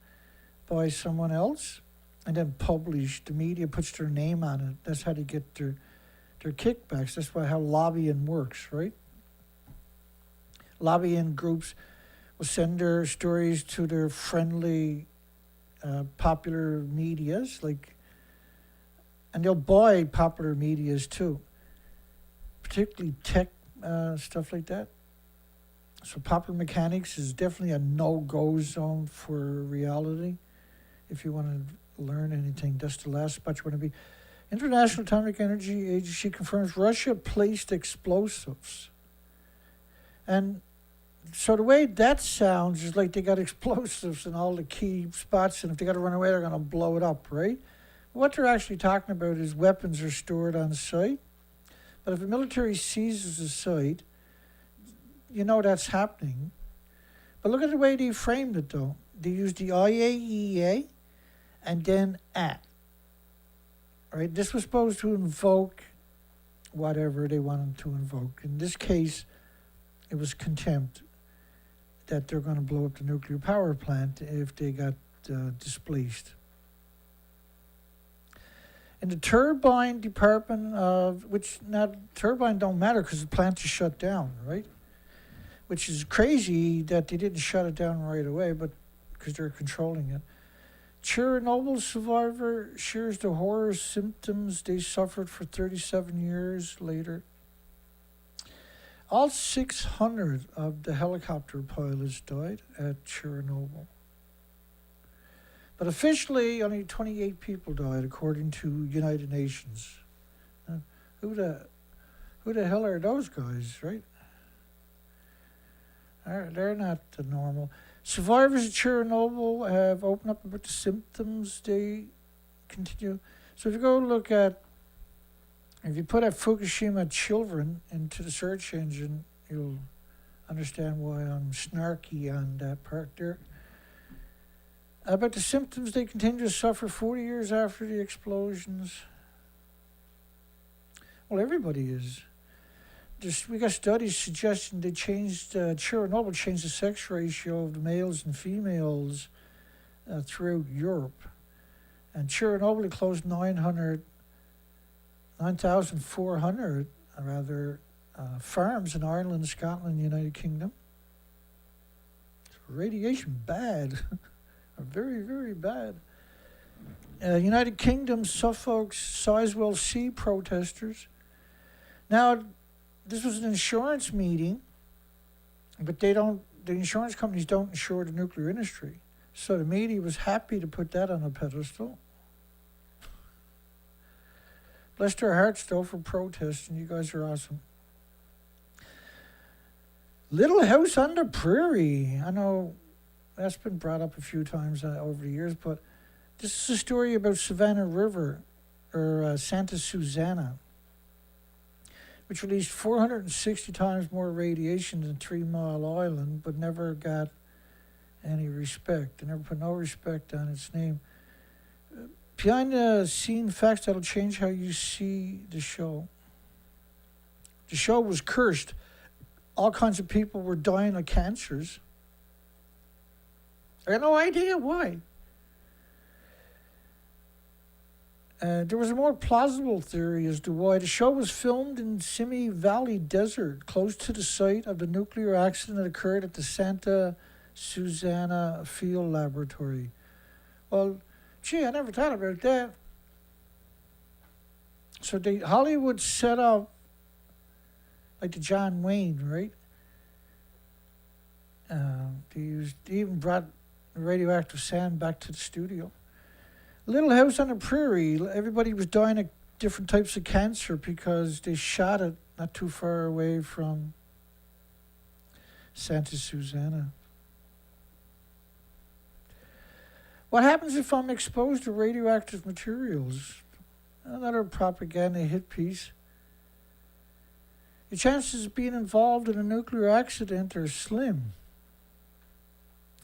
by someone else, and then published. The media puts their name on it. That's how they get their kickbacks. That's how lobbying works, right? Lobbying groups will send their stories to their friendly, popular medias, and they'll buy popular medias too, particularly tech stuff like that. So popular mechanics is definitely a no-go zone for reality. If you want to learn anything, that's the last spot you want to be. International Atomic Energy Agency confirms Russia placed explosives. And so the way that sounds is like they got explosives in all the key spots, and if they got to run away, they're going to blow it up, right? What they're actually talking about is weapons are stored on site. But if the military seizes a site, you know that's happening. But look at the way they framed it, though. They used the IAEA and then at. Right? This was supposed to invoke whatever they wanted to invoke. In this case, it was contempt that they're going to blow up the nuclear power plant if they got displaced. In the turbine department which now turbine don't matter because the plant is shut down, right? Which is crazy that they didn't shut it down right away, but because they're controlling it. Chernobyl survivor shares the horror symptoms they suffered for 37 years later. All 600 of the helicopter pilots died at Chernobyl. But officially, only 28 people died, according to United Nations. Who the hell are those guys, right? They're not normal. Survivors of Chernobyl have opened up about the symptoms they continue. So if you go look at, if you put Fukushima children into the search engine, you'll understand why I'm snarky on that part there. About the symptoms they continue to suffer 40 years after the explosions. Well, everybody is. We got studies suggesting they changed, Chernobyl changed the sex ratio of the males and females throughout Europe. And Chernobyl closed 9,400 farms in Ireland, Scotland, United Kingdom. Radiation bad, very, very bad. United Kingdom, Suffolk's Sizewell C protesters. Now, this was an insurance meeting, but the insurance companies don't insure the nuclear industry. So the media was happy to put that on a pedestal. Bless their hearts, though, for protesting. You guys are awesome. Little House on the Prairie. I know that's been brought up a few times over the years, but this is a story about Savannah River, or Santa Susana, which released 460 times more radiation than 3 Mile Island, but never got any respect. They never put no respect on its name. Behind the scene facts that'll change how you see the show. The show was cursed. All kinds of people were dying of cancers. I got no idea why. There was a more plausible theory as to why. The show was filmed in Simi Valley Desert, close to the site of the nuclear accident that occurred at the Santa Susana Field Laboratory. Well, gee, I never thought about that. So Hollywood set up like the John Wayne, right? They even brought radioactive sand back to the studio. Little House on the Prairie, everybody was dying of different types of cancer because they shot it not too far away from Santa Susana. What happens if I'm exposed to radioactive materials? Another propaganda hit piece. The chances of being involved in a nuclear accident are slim.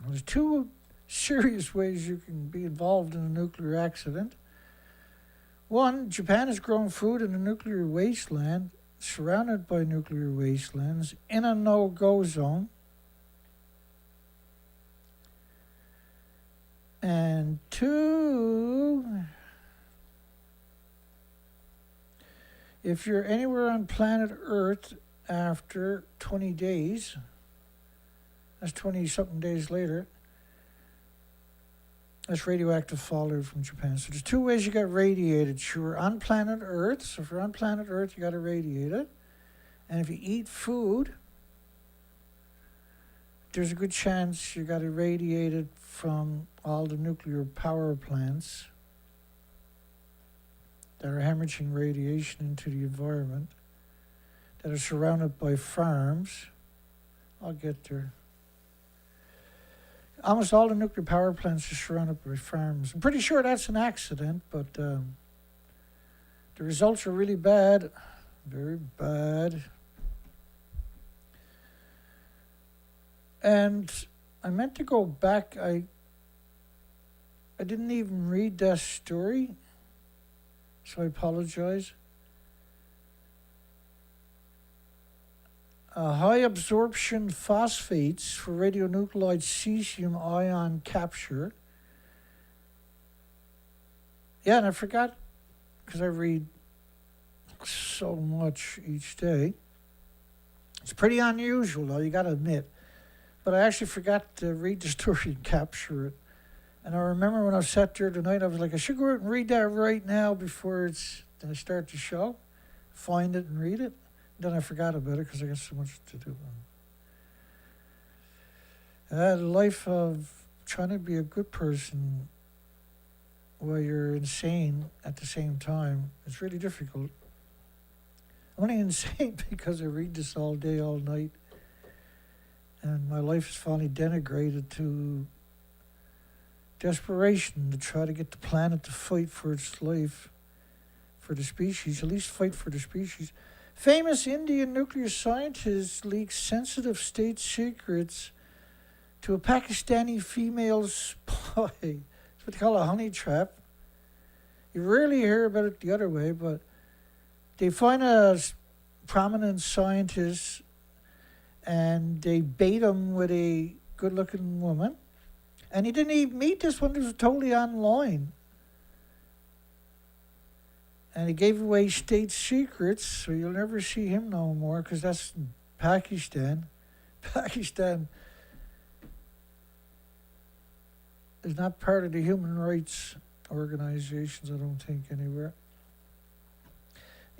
There's two serious ways you can be involved in a nuclear accident. One, Japan has grown food in a nuclear wasteland, surrounded by nuclear wastelands, in a no-go zone. And two, If you're anywhere on planet Earth after 20 days, that's 20 something days later, that's radioactive fallout from Japan. So there's two ways you get radiated. You're on planet Earth, so if you're on planet Earth, you got to radiate it. And if you eat food, there's a good chance you got irradiated from all the nuclear power plants that are hemorrhaging radiation into the environment, that are surrounded by farms. I'll get there. Almost all the nuclear power plants are surrounded by farms. I'm pretty sure that's an accident, but the results are really bad, very bad. And I meant to go back. I didn't even read that story, so I apologize. High absorption phosphates for radionuclide cesium ion capture. Yeah, and I forgot, because I read so much each day. It's pretty unusual, though, you got to admit. But I actually forgot to read the story and capture it. And I remember when I sat there tonight, I was like, I should go out and read that right now before I start the show. Find it and read it. Then I forgot about it because I got so much to do. The life of trying to be a good person while you're insane at the same time is really difficult. I'm only insane because I read this all day, all night. And my life is finally denigrated to desperation to try to get the planet to fight for its life, for the species, at least fight for the species. Famous Indian nuclear scientist leaks sensitive state secrets to a Pakistani female spy. It's what they call a honey trap. You rarely hear about it the other way, but they find a prominent scientist and they bait him with a good-looking woman. And he didn't even meet this one. It was totally online. And he gave away state secrets, so you'll never see him no more, because that's Pakistan. Pakistan is not part of the human rights organizations, I don't think, anywhere.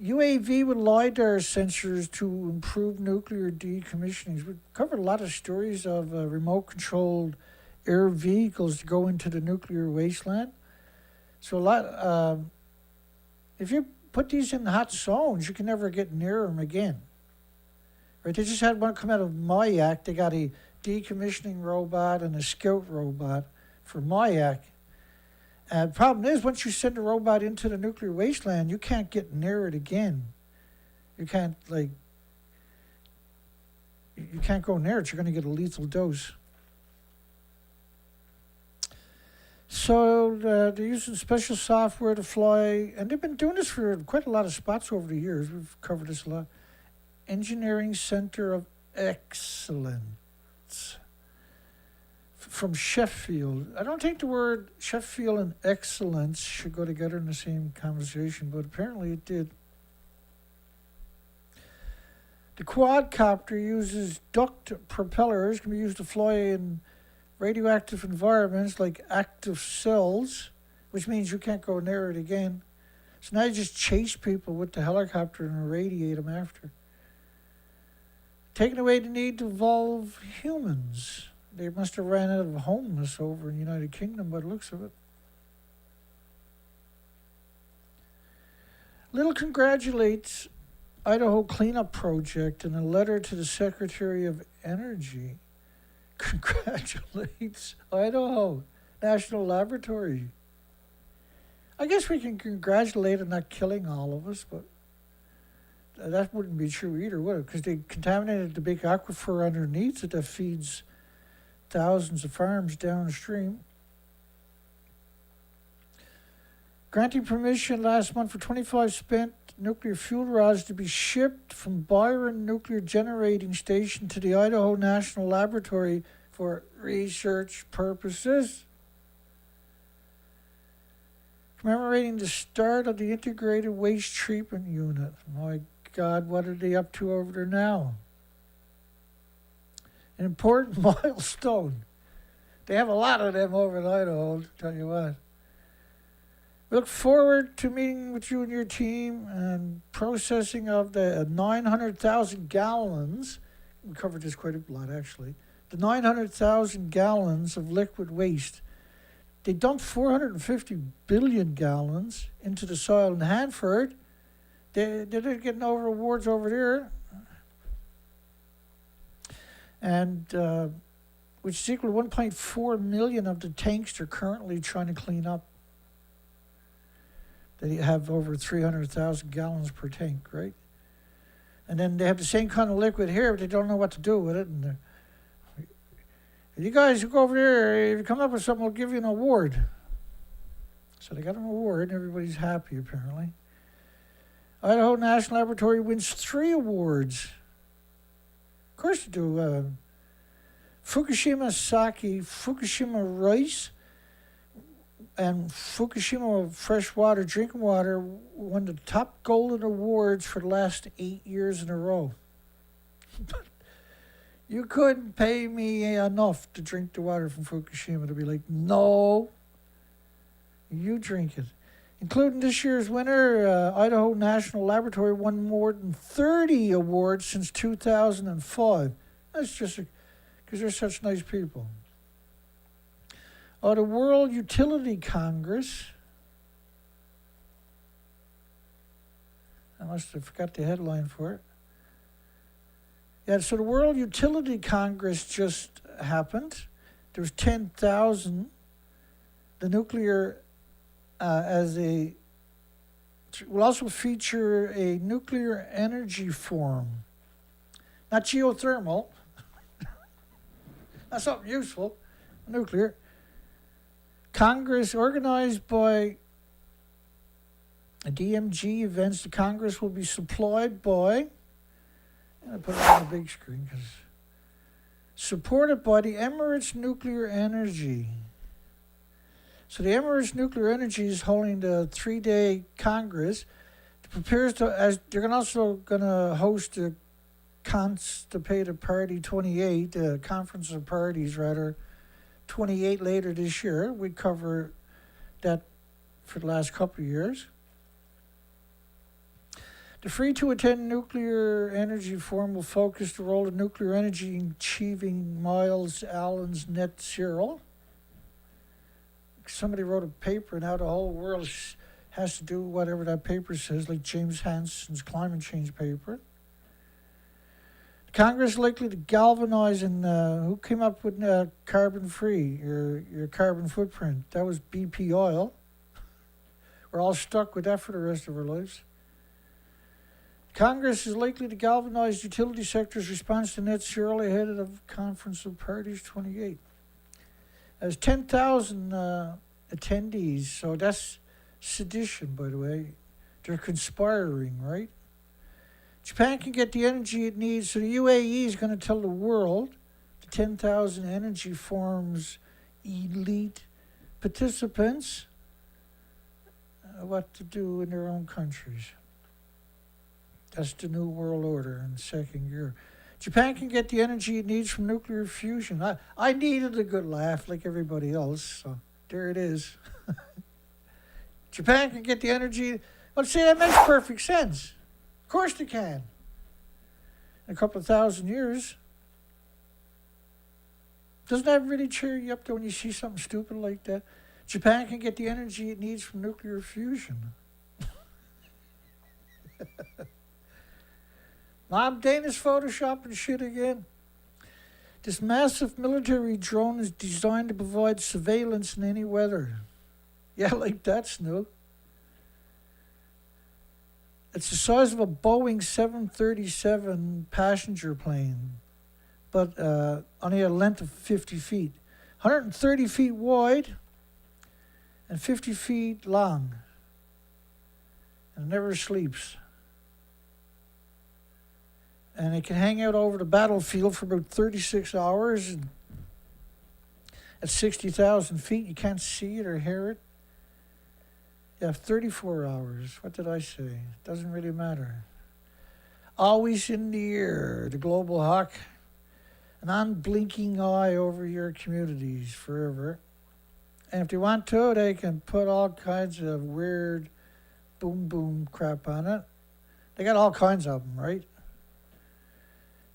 UAV with LiDAR sensors to improve nuclear decommissioning. We've covered a lot of stories of remote-controlled air vehicles to go into the nuclear wasteland. So if you put these in hot zones, you can never get near them again. Right? They just had one come out of Mayak. They got a decommissioning robot and a scout robot for Mayak. And the problem is, once you send a robot into the nuclear wasteland, you can't get near it again. You can't, you can't go near it. You're going to get a lethal dose. So they're using special software to fly, and they've been doing this for quite a lot of spots over the years. We've covered this a lot. Engineering Center of Excellence from Sheffield. I don't think the word Sheffield and excellence should go together in the same conversation, but apparently it did. The quadcopter uses duct propellers, can be used to fly in radioactive environments like active cells, which means you can't go near it again. So now you just chase people with the helicopter and irradiate them after. Taking away the need to evolve humans. They must have ran out of homeless over in the United Kingdom by the looks of it. Little congratulates Idaho Cleanup Project in a letter to the Secretary of Energy. Congratulates Idaho National Laboratory. I guess we can congratulate on not killing all of us, but that wouldn't be true either, would it? Because they contaminated the big aquifer underneath it that feeds thousands of farms downstream. Granting permission last month for 25 spent nuclear fuel rods to be shipped from Byron Nuclear Generating Station to the Idaho National Laboratory for research purposes. commemorating the start of the integrated waste treatment unit. My God, what are they up to over there now? An important milestone. They have a lot of them over in Idaho, I'll tell you what. We look forward to meeting with you and your team and processing of the 900,000 gallons. We covered this quite a lot, actually. The 900,000 gallons of liquid waste. They dumped 450 billion gallons into the soil in Hanford. They're getting over awards over there. And which is equal to 1.4 million of the tanks they're currently trying to clean up. They have over 300,000 gallons per tank, right? And then they have the same kind of liquid here, but they don't know what to do with it. And you guys who go over there, if you come up with something, we'll give you an award. So they got an award, and everybody's happy, apparently. Idaho National Laboratory wins 3 awards. Of course they do. Fukushima sake, Fukushima rice, and Fukushima freshwater drinking water won the top golden awards for the last 8 years in a row. You couldn't pay me enough to drink the water from Fukushima to be like, no, you drink it. Including this year's winner, Idaho National Laboratory won more than 30 awards since 2005. That's just because they're such nice people. The World Utility Congress. I must have forgot the headline for it. Yeah, so the World Utility Congress just happened. There was 10,000. The nuclear will also feature a nuclear energy forum. Not geothermal. That's something useful. Nuclear. Congress organized by DMG events. The Congress will be supplied by, I put it on the big screen because supported by the Emirates Nuclear Energy. So the Emirates Nuclear Energy is holding the 3-day Congress. It prepares to, as they're also going to host the Constipated Party 28, Conference of Parties rather, 28 later this year. We cover that for the last couple of years. The free-to-attend Nuclear Energy Forum will focus the role of nuclear energy in achieving Miles Allen's net zero. Somebody wrote a paper, and now the whole world has to do whatever that paper says, like James Hansen's climate change paper. Congress is likely to galvanize and who came up with carbon-free, your carbon footprint? That was BP oil. We're all stuck with that for the rest of our lives. Congress is likely to galvanize utility sector's response to net zero ahead of the Conference of Parties 28. There's 10,000 attendees, so that's sedition, by the way. They're conspiring, right? Japan can get the energy it needs, so the UAE is going to tell the world, the 10,000 energy forum's elite participants, what to do in their own countries. That's the new world order in the second year. Japan can get the energy it needs from nuclear fusion. I needed a good laugh like everybody else, so there it is. Japan can get the energy. Well, see, that makes perfect sense. Of course they can. In a couple of thousand years. Doesn't that really cheer you up though when you see something stupid like that? Japan can get the energy it needs from nuclear fusion. Mom, Dana's photoshopping shit again. This massive military drone is designed to provide surveillance in any weather. Yeah, like that, Snoop. It's the size of a Boeing 737 passenger plane, but only a length of 50 feet. 130 feet wide and 50 feet long. And it never sleeps. And it can hang out over the battlefield for about 36 hours. And at 60,000 feet, you can't see it or hear it. You have 34 hours. What did I say? Doesn't really matter. Always in the air, the global hawk. An unblinking eye over your communities forever. And if they want to, they can put all kinds of weird boom boom crap on it. They got all kinds of them, right?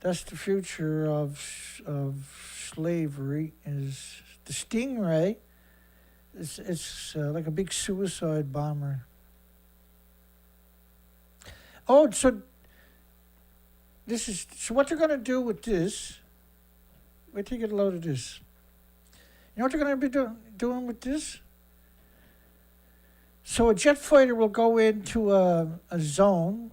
That's the future of slavery. Is the stingray? It's like a big suicide bomber. Oh, so what they're going to do with this. Wait till you get a load of this. You know what they're going to be doing with this? So a jet fighter will go into a zone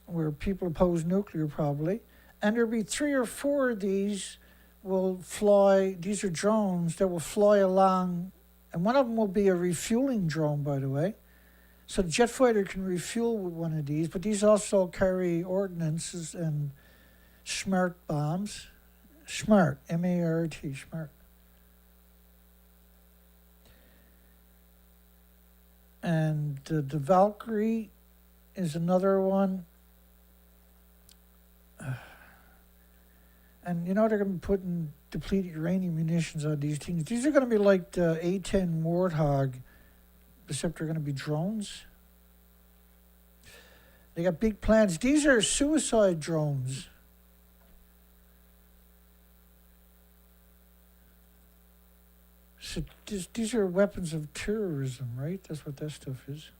where people pose nuclear probably, and there'll be 3 or 4 of these will fly. These are drones that will fly along, and one of them will be a refueling drone, by the way. So the jet fighter can refuel with one of these, but these also carry ordnances and smart bombs. Smart, M-A-R-T, smart. And the Valkyrie is another one. And you know they're going to be putting depleted uranium munitions on these things. These are going to be like the A-10 Warthog, except they're going to be drones. They got big plans. These are suicide drones. So these are weapons of terrorism, right? That's what that stuff is.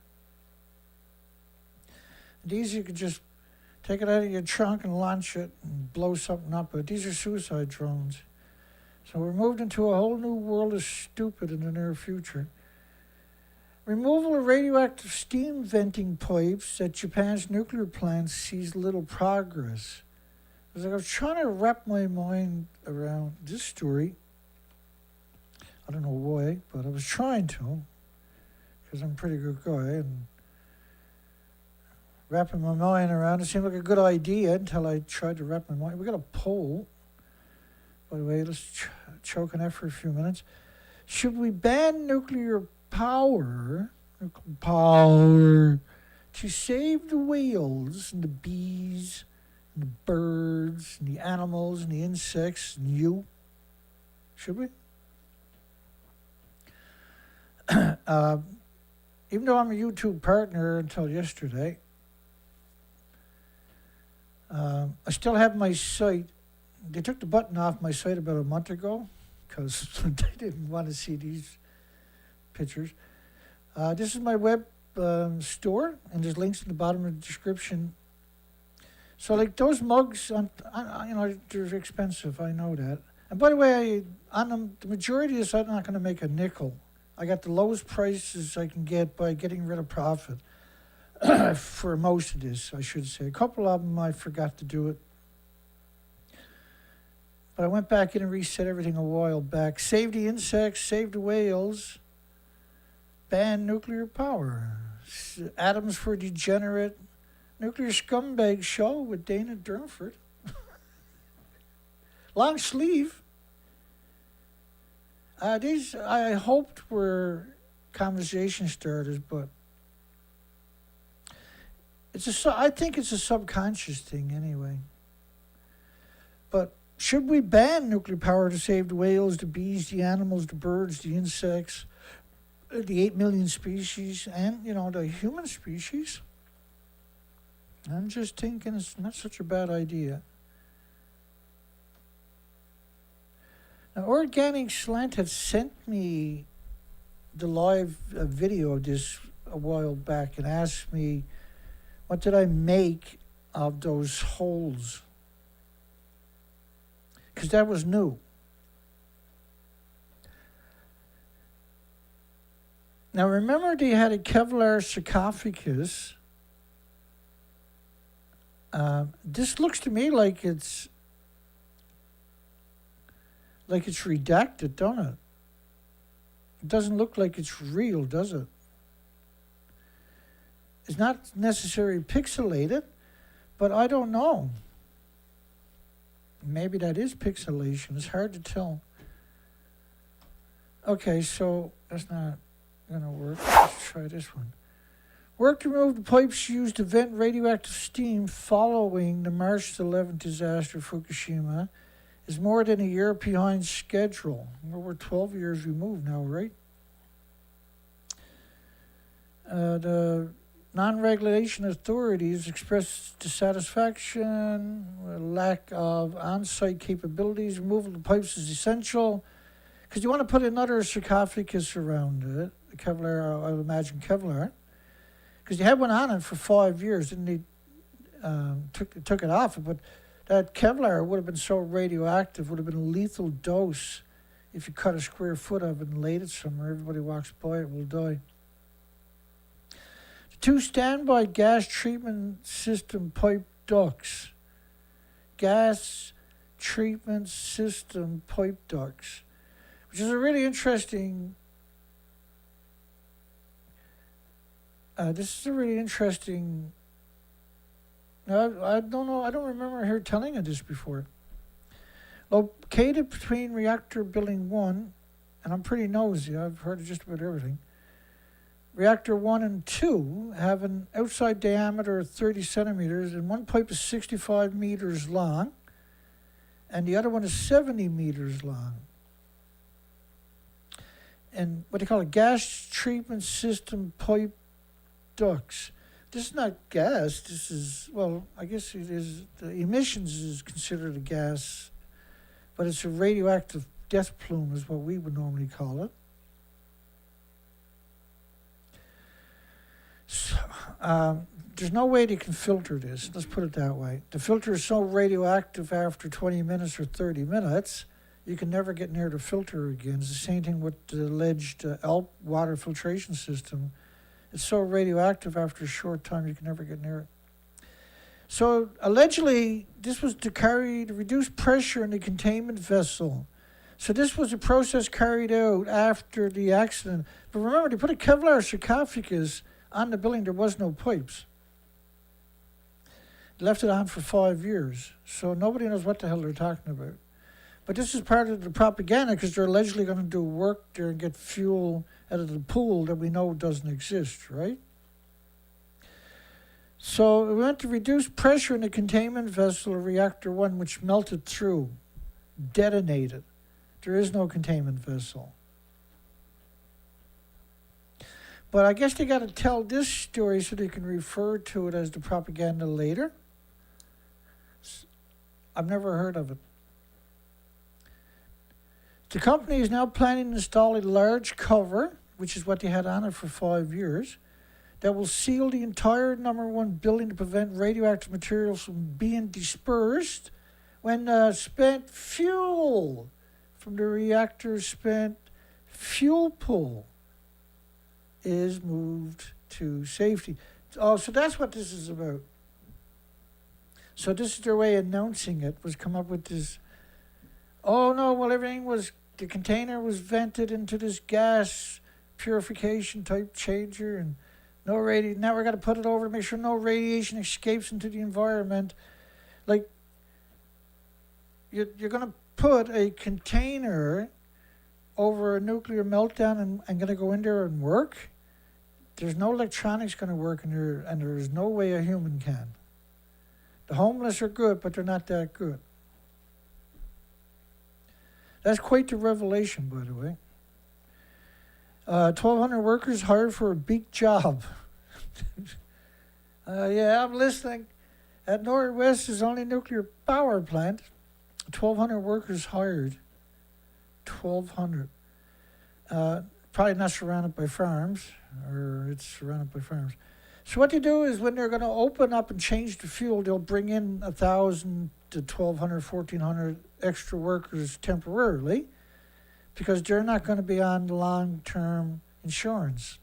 These you could just take it out of your trunk and launch it and blow something up. But these are suicide drones. So we're moved into a whole new world of stupid in the near future. Removal of radioactive steam venting pipes at Japan's nuclear plants sees little progress. I was trying to wrap my mind around this story. I don't know why, but I was trying to, because I'm a pretty good guy, and wrapping my mind around it seemed like a good idea until I tried to wrap my mind. We got a poll, by the way. Let's choke on that for a few minutes. Should we ban nuclear power to save the whales and the bees and the birds and the animals and the insects and you? Should we? Even though I'm a YouTube partner until yesterday, I still have my site. They took the button off my site about a month ago because they didn't want to see these pictures. This is my web store, and there's links in the bottom of the description. So, like those mugs, they're expensive. I know that. And by the way, on the majority of this, I'm not going to make a nickel. I got the lowest prices I can get by getting rid of profit for most of this, I should say. A couple of them, I forgot to do it. But I went back in and reset everything a while back. Save the insects, save the whales, ban nuclear power. Atoms for degenerate. Nuclear scumbag show with Dana Durnford. Long sleeve. These I hoped were conversation starters, but I think it's a subconscious thing anyway. But should we ban nuclear power to save the whales, the bees, the animals, the birds, the insects, the 8 million species, and the human species? I'm just thinking it's not such a bad idea. Now, Organic Slant had sent me the live video of this a while back and asked me, what did I make of those holes? Because that was new. Now, remember they had a Kevlar sarcophagus. This looks to me like it's redacted, don't it? It doesn't look like it's real, does it? It's not necessarily pixelated, but I don't know. Maybe that is pixelation. It's hard to tell. Okay, so that's not going to work. Let's try this one. Work to remove the pipes used to vent radioactive steam following the March 11th disaster of Fukushima is more than a year behind schedule. Well, we're 12 years removed now, right? The non-regulation authorities expressed dissatisfaction, lack of on-site capabilities. Removal of the pipes is essential because you want to put another sarcophagus around it, Kevlar, I would imagine Kevlar, because you had one on it for 5 years, and they took it off. But that Kevlar would have been so radioactive, would have been a lethal dose if you cut a square foot of it and laid it somewhere. Everybody walks by it will die. Two standby gas treatment system pipe ducts. Gas treatment system pipe ducts, which is a really interesting. This is a really interesting. No, I don't know. I don't remember her telling us this before. Located between reactor building 1, and I'm pretty nosy. I've heard just about everything. Reactor 1 and 2 have an outside diameter of 30 centimeters, and one pipe is 65 meters long, and the other one is 70 meters long. And what they call a gas treatment system pipe ducts. This is not gas. This is, well, I guess it is. The emissions is considered a gas, but it's a radioactive death plume is what we would normally call it. So, there's no way they can filter this. Let's put it that way. The filter is so radioactive after 20 minutes or 30 minutes, you can never get near the filter again. It's the same thing with the alleged ALP water filtration system. It's so radioactive after a short time, you can never get near it. So allegedly, this was to reduce pressure in the containment vessel. So this was a process carried out after the accident. But remember, they put a Kevlar sarcophagus on the building. There was no pipes. They left it on for 5 years. So nobody knows what the hell they're talking about. But this is part of the propaganda because they're allegedly going to do work there and get fuel out of the pool that we know doesn't exist, right? So we went to reduce pressure in the containment vessel of reactor 1, which melted through, detonated. There is no containment vessel. But I guess they got to tell this story so they can refer to it as the propaganda later. I've never heard of it. The company is now planning to install a large cover, which is what they had on it for 5 years, that will seal the entire number 1 building to prevent radioactive materials from being dispersed when spent fuel from the reactor's spent fuel pool is moved to safety. Oh, so that's what this is about. So this is their way of announcing it, was come up with this, oh no, well everything was, the container was vented into this gas purification type changer and no now we're going to put it over to make sure no radiation escapes into the environment. Like, you're going to put a container over a nuclear meltdown and going to go in there and work? There's no electronics going to work in there, and there's no way a human can. The homeless are good, but they're not that good. That's quite the revelation, by the way. 1,200 workers hired for a big job. Yeah, I'm listening. At Northwest's only nuclear power plant, 1,200 workers hired. 1,200. Probably not surrounded by farms, or it's surrounded by farms. So what they do is when they're going to open up and change the fuel, they'll bring in 1,000 to 1,200, 1,400 extra workers temporarily because they're not going to be on long-term insurance.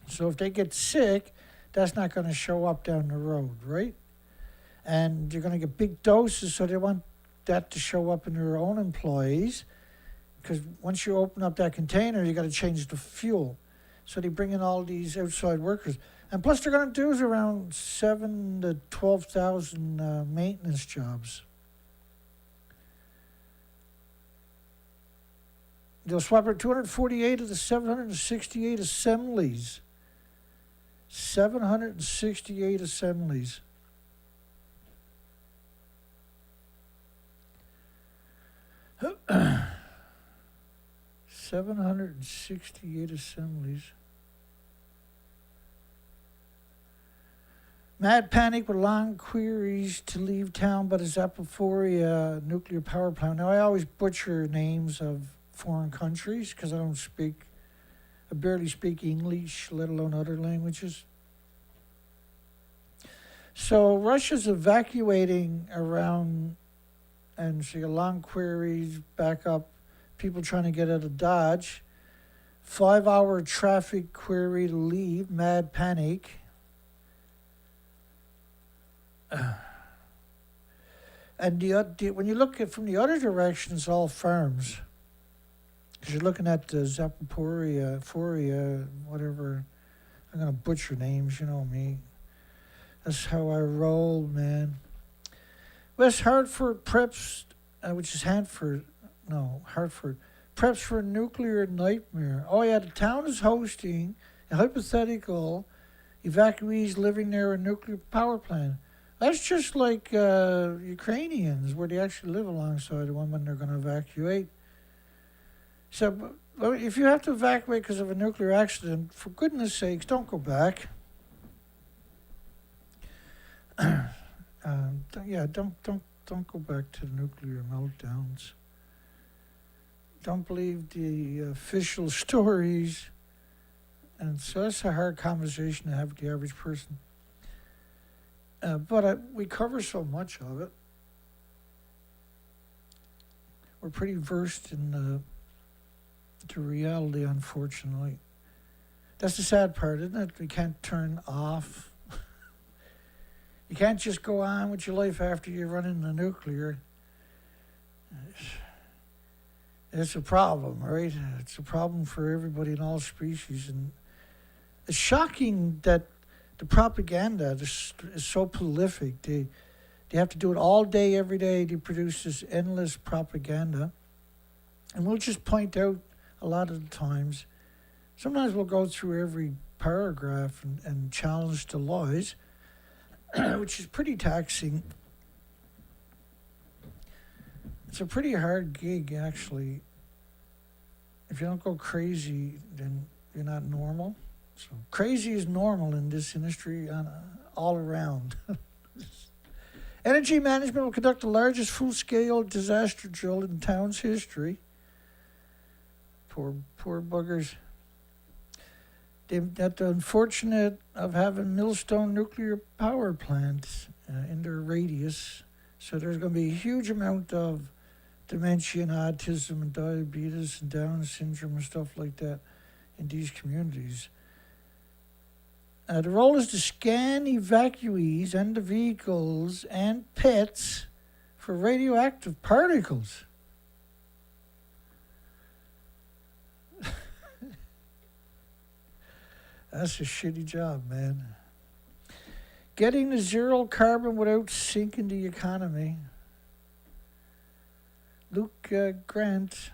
So if they get sick, that's not going to show up down the road, right? And you're going to get big doses, so they want that to show up in their own employees because once you open up that container, you got to change the fuel. So they bring in all these outside workers. And plus they're going to do around 7,000 to 12,000 maintenance jobs. They'll swap out 248 of the 768 assemblies. 768 assemblies. $768 assemblies. Mad panic with long queries to leave town but a Zaporizhzhia nuclear power plant. Now, I always butcher names of foreign countries because I barely speak English, let alone other languages. So Russia's evacuating around, and so you got long queries, back up, people trying to get out of Dodge. 5-hour traffic query to leave, mad panic. And when you look at from the other direction, it's all farms. Because you're looking at Zaporizhzhia, whatever. I'm going to butcher names, you know me. That's how I roll, man. West Hartford preps, which is Hartford, preps for a nuclear nightmare. Oh yeah, the town is hosting a hypothetical evacuees living near a nuclear power plant. That's just like Ukrainians, where they actually live alongside the one when they're going to evacuate. So if you have to evacuate because of a nuclear accident, for goodness sakes, don't go back. Don't go back to the nuclear meltdowns. Don't believe the official stories. And so that's a hard conversation to have with the average person. But we cover so much of it. We're pretty versed in the reality, unfortunately. That's the sad part, isn't it? We can't turn off. You can't just go on with your life after you run into nuclear. It's a problem, right? It's a problem for everybody in all species. And it's shocking that the propaganda is so prolific. They have to do it all day, every day. They produce this endless propaganda. And we'll just point out a lot of the times. Sometimes we'll go through every paragraph and challenge the lies, which is pretty taxing. It's a pretty hard gig, actually. If you don't go crazy, then you're not normal. So crazy is normal in this industry all around. Energy management will conduct the largest full-scale disaster drill in town's history. Poor buggers. That the unfortunate of having Millstone nuclear power plants in their radius. So there's going to be a huge amount of dementia and autism and diabetes and Down syndrome and stuff like that in these communities. The role is to scan evacuees and the vehicles and pets for radioactive particles. That's a shitty job, man. Getting to zero carbon without sinking the economy. Luke Grant.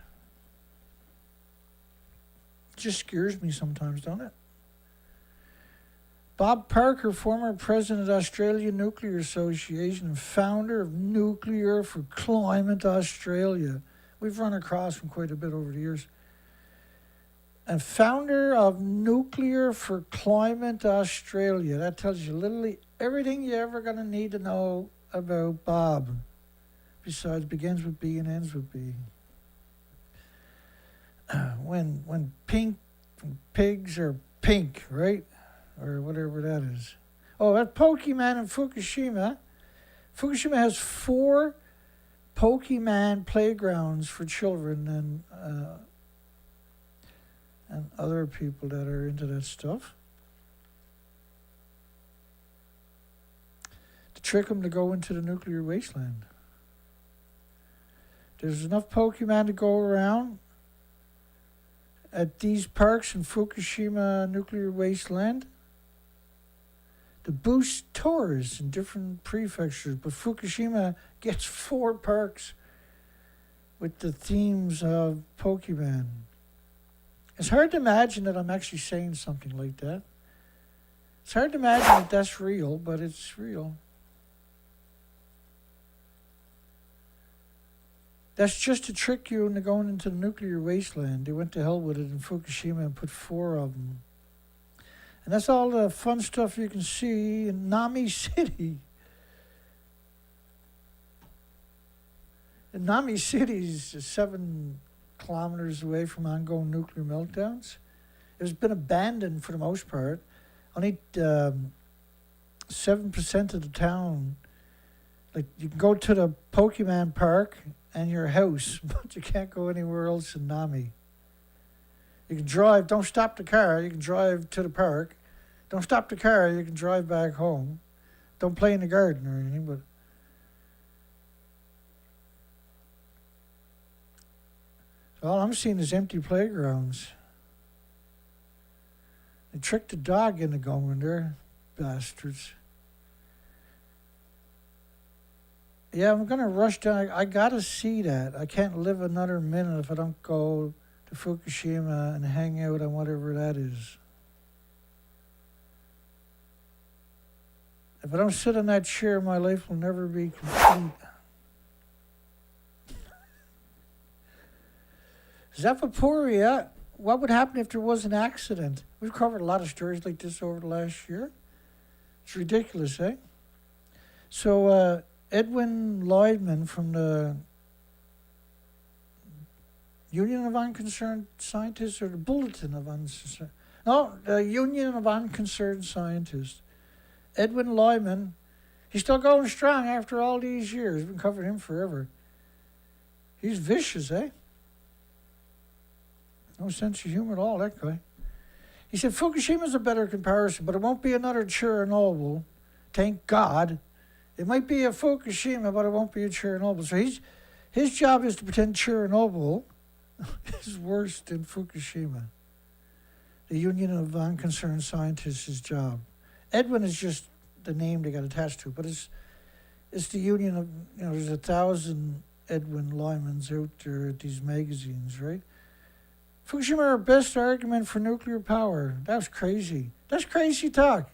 Just scares me sometimes, don't it? Bob Parker, former president of Australian Nuclear Association and founder of Nuclear for Climate Australia. We've run across him quite a bit over the years. And founder of Nuclear for Climate Australia. That tells you literally everything you're ever going to need to know about Bob. Besides, begins with B and ends with B. When pigs are pink, right? Or whatever that is. Oh, that Pokemon in Fukushima. Fukushima has 4 Pokemon playgrounds for children and other people that are into that stuff. To trick them to go into the nuclear wasteland. There's enough Pokemon to go around at these parks in Fukushima nuclear wasteland to boost tours in different prefectures. But Fukushima gets 4 parks with the themes of Pokemon. It's hard to imagine that I'm actually saying something like that. It's hard to imagine that that's real, but it's real. That's just to trick you into going into the nuclear wasteland. They went to hell with it in Fukushima and put 4 of them. And that's all the fun stuff you can see in Nami City. And Nami City is 7 kilometers away from ongoing nuclear meltdowns. It's been abandoned for the most part. Only 7% of the town. Like, you can go to the Pokemon Park and your house, but you can't go anywhere else in Nami. You can drive, don't stop the car, you can drive to the park. Don't stop the car, you can drive back home. Don't play in the garden or anything, but all I'm seeing is empty playgrounds. They tricked the dog into going there, bastards. Yeah, I'm going to rush down. I got to see that. I can't live another minute if I don't go to Fukushima and hang out on whatever that is. If I don't sit in that chair, my life will never be complete. Zephyporia, what would happen if there was an accident? We've covered a lot of stories like this over the last year. It's ridiculous, eh? So, Edwin Lloydman from the Union of Unconcerned Scientists, or the Bulletin of Unconcerned... No, the Union of Unconcerned Scientists. Edwin Lloydman, he's still going strong after all these years. We've been covering him forever. He's vicious, eh? No sense of humor at all, that guy. He said, Fukushima's a better comparison, but it won't be another Chernobyl. Thank God. It might be a Fukushima, but it won't be a Chernobyl. So his job is to pretend Chernobyl is worse than Fukushima. The Union of Unconcerned Scientists' job. Edwin is just the name they got attached to, but it's the union of, there's 1,000 Edwin Lymans out there at these magazines, right? Fukushima, our best argument for nuclear power. That's crazy. That's crazy talk.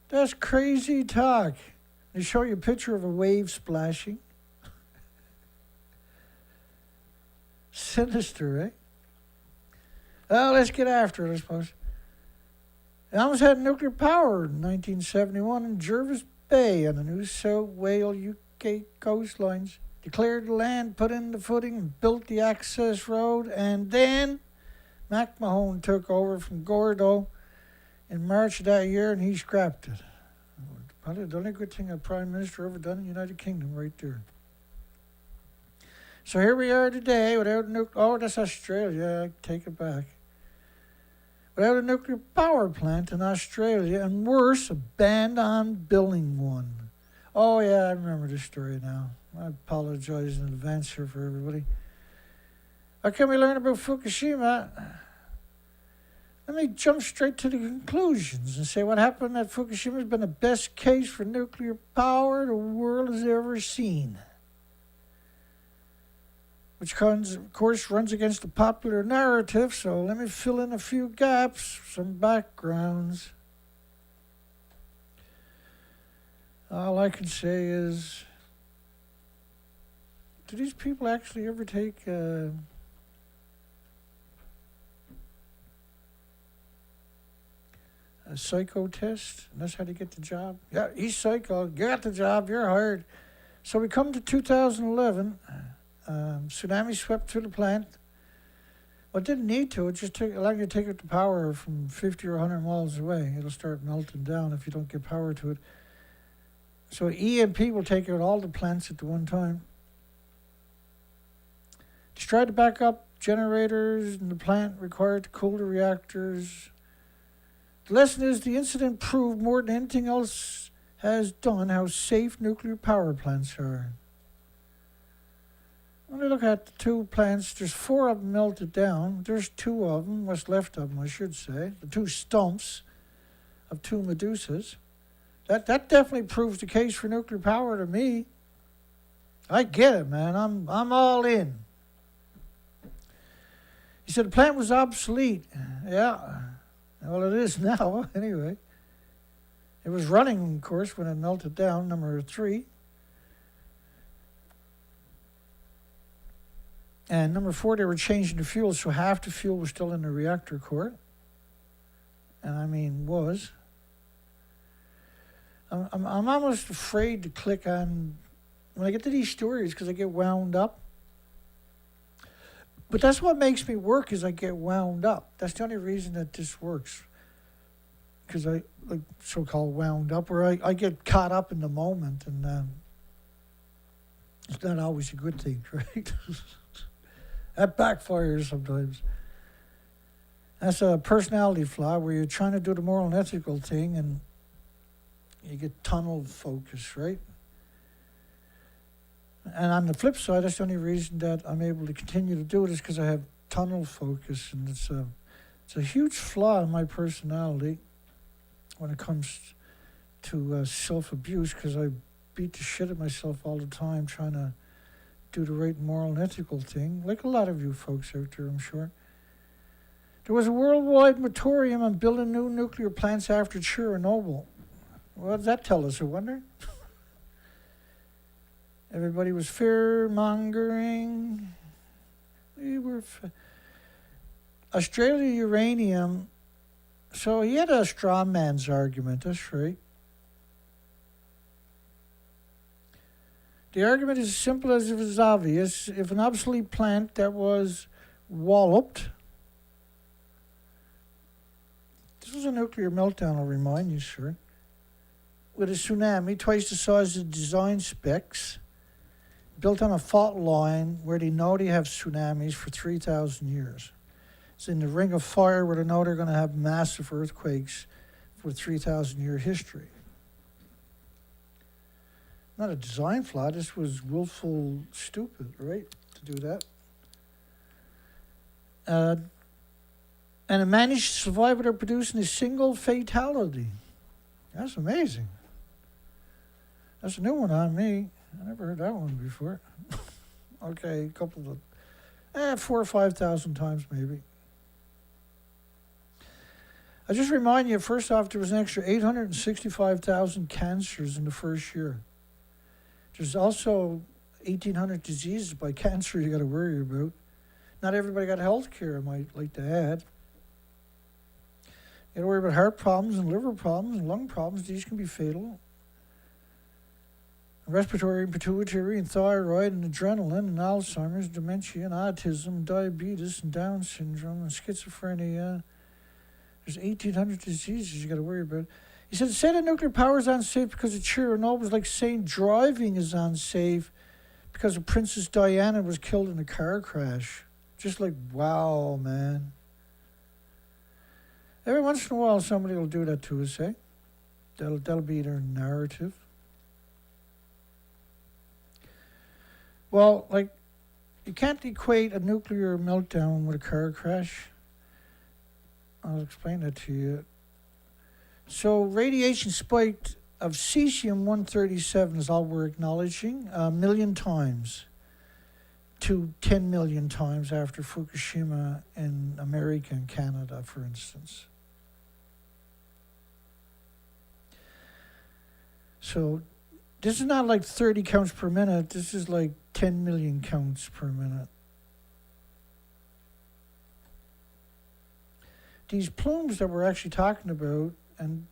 That's crazy talk. They show you a picture of a wave splashing. Sinister, eh? Well, let's get after it, I suppose. They almost had nuclear power in 1971 in Jervis Bay on the New South Wales UK coastlines. Declared the land, put in the footing, and built the access road, and then McMahon took over from Gordo in March of that year, and he scrapped it. Probably the only good thing a prime minister ever done in the United Kingdom, right there. So here we are today without that's Australia. I take it back. Without a nuclear power plant in Australia, and worse, a ban on building one. Oh yeah, I remember this story now. I apologize in advance here for everybody. What can we learn about Fukushima? Let me jump straight to the conclusions and say what happened at Fukushima has been the best case for nuclear power the world has ever seen. Which, of course, runs against the popular narrative, so let me fill in a few gaps, some backgrounds. All I can say is, do these people actually ever take a psycho test? And that's how they get the job? Yeah, he's psycho. You got the job. You're hired. So we come to 2011. Tsunami swept through the plant. Well, it didn't need to. It just allowed you to take out the power from 50 or 100 miles away. It'll start melting down if you don't get power to it. So EMP will take out all the plants at the one time. Destroy the backup generators in the plant required to cool the reactors. The lesson is the incident proved more than anything else has done how safe nuclear power plants are. When we look at the 2 plants, there's 4 of them melted down. There's 2 of them, what's left of them, I should say. The 2 stumps of 2 Medusas. That definitely proves the case for nuclear power to me. I get it, man. I'm all in. He said the plant was obsolete. Yeah. Well, it is now, anyway. It was running, of course, when it melted down, number 3. And number 4, they were changing the fuel, so half the fuel was still in the reactor core. And I mean, was. I'm almost afraid to click on, when I get to these stories, because I get wound up. But that's what makes me work, is I get wound up. That's the only reason that this works. Because I, like, so-called wound up, where I get caught up in the moment, and it's not always a good thing, right? That backfires sometimes. That's a personality flaw, where you're trying to do the moral and ethical thing, and you get tunnel focus, right? And on the flip side, that's the only reason that I'm able to continue to do it, is because I have tunnel focus, and it's a huge flaw in my personality when it comes to self-abuse, because I beat the shit out of myself all the time trying to do the right moral and ethical thing, like a lot of you folks out there, I'm sure. There was a worldwide moratorium on building new nuclear plants after Chernobyl. What does that tell us, I wonder? Everybody was fear-mongering. We were... Australia uranium... So he had a straw man's argument, that's right. The argument is as simple as if it's obvious. If an obsolete plant that was walloped... This was a nuclear meltdown, I'll remind you, sir. With a tsunami twice the size of the design specs, built on a fault line where they know they have tsunamis for 3,000 years. It's in the ring of fire where they know they're going to have massive earthquakes for 3,000-year history. Not a design flaw, this was willful stupid, right, to do that. And it managed to survive without producing a single fatality. That's amazing. That's a new one on me. I never heard that one before. Okay, a couple of, 4,000 or 5,000 times maybe. I just remind you, first off, there was an extra 865,000 cancers in the first year. There's also 1,800 diseases by cancer you got to worry about. Not everybody got health care, I might like to add. You got to worry about heart problems and liver problems and lung problems. These can be fatal. Respiratory, pituitary, and thyroid, and adrenaline, and Alzheimer's, dementia, and autism, and diabetes, and Down syndrome, and schizophrenia. There's 1,800 diseases you got to worry about. He said, say that nuclear power is unsafe because of Chernobyl is like saying driving is unsafe because of Princess Diana was killed in a car crash. Just like, wow, man. Every once in a while, somebody will do that to us, eh? That'll be their narrative. Well, like, you can't equate a nuclear meltdown with a car crash. I'll explain that to you. So radiation spiked of cesium-137 is all we're acknowledging, 1 million times to 10 million times after Fukushima in America and Canada, for instance. So this is not like 30 counts per minute. This is like 10 million counts per minute. These plumes that we're actually talking about, and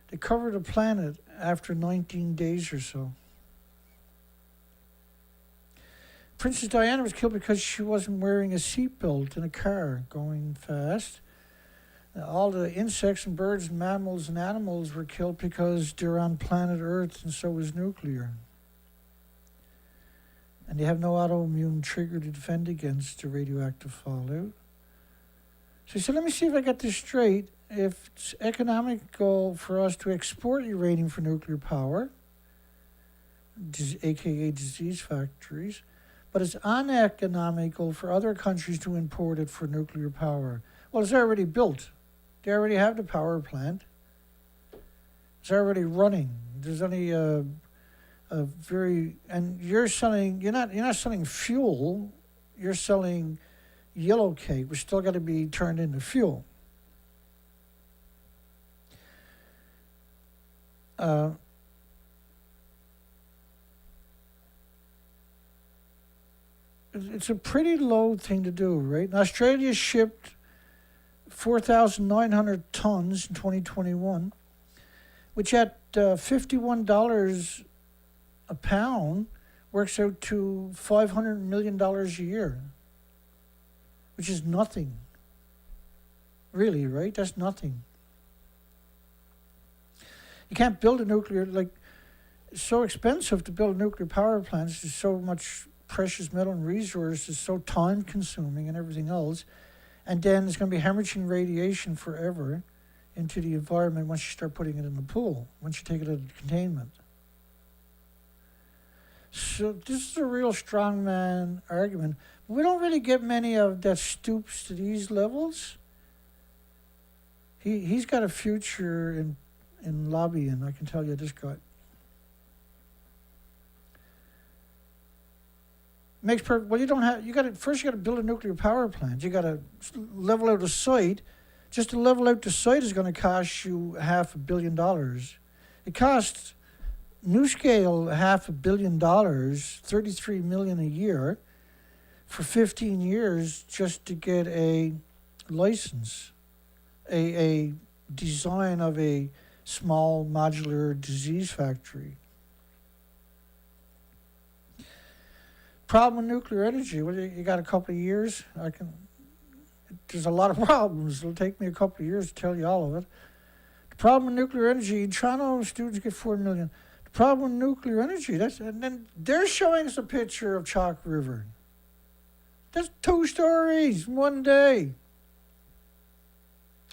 they cover the planet after 19 days or so. Princess Diana was killed because she wasn't wearing a seatbelt in a car going fast. All the insects and birds and mammals and animals were killed because they're on planet Earth, and so is nuclear. And they have no autoimmune trigger to defend against the radioactive fallout. So he said, let me see if I got this straight. If it's economical for us to export uranium for nuclear power, aka disease factories, but it's uneconomical for other countries to import it for nuclear power. Well, it's already built. They already have the power plant. It's already running. There's only a and you're not selling fuel, you're selling yellow cake, which still got to be turned into fuel. It's a pretty low thing to do, right? And Australia shipped 4,900 tons in 2021, which at $51 a pound works out to $500 million a year, which is nothing. Really, right? That's nothing. You can't build a nuclear, it's so expensive to build nuclear power plants. There's so much precious metal and resources, so time consuming and everything else. And then it's going to be hemorrhaging radiation forever into the environment once you start putting it in the pool, once you take it out of containment. So this is a real strongman argument. We don't really get many of that stoops to these levels. He's got a future in lobbying, I can tell you, this guy. Makes perfect. Well, first you got to build a nuclear power plant. You got to level out a site. Just to level out the site is going to cost you $500 million. It costs NuScale $500 million, $33 million a year, for 15 years just to get a license, a design of a small modular disease factory. Problem with nuclear energy, well, you got a couple of years. There's a lot of problems. It'll take me a couple of years to tell you all of it. The problem with nuclear energy, in Toronto, students get $4 million. The problem with nuclear energy, and then they're showing us a picture of Chalk River. That's 2 stories in one day.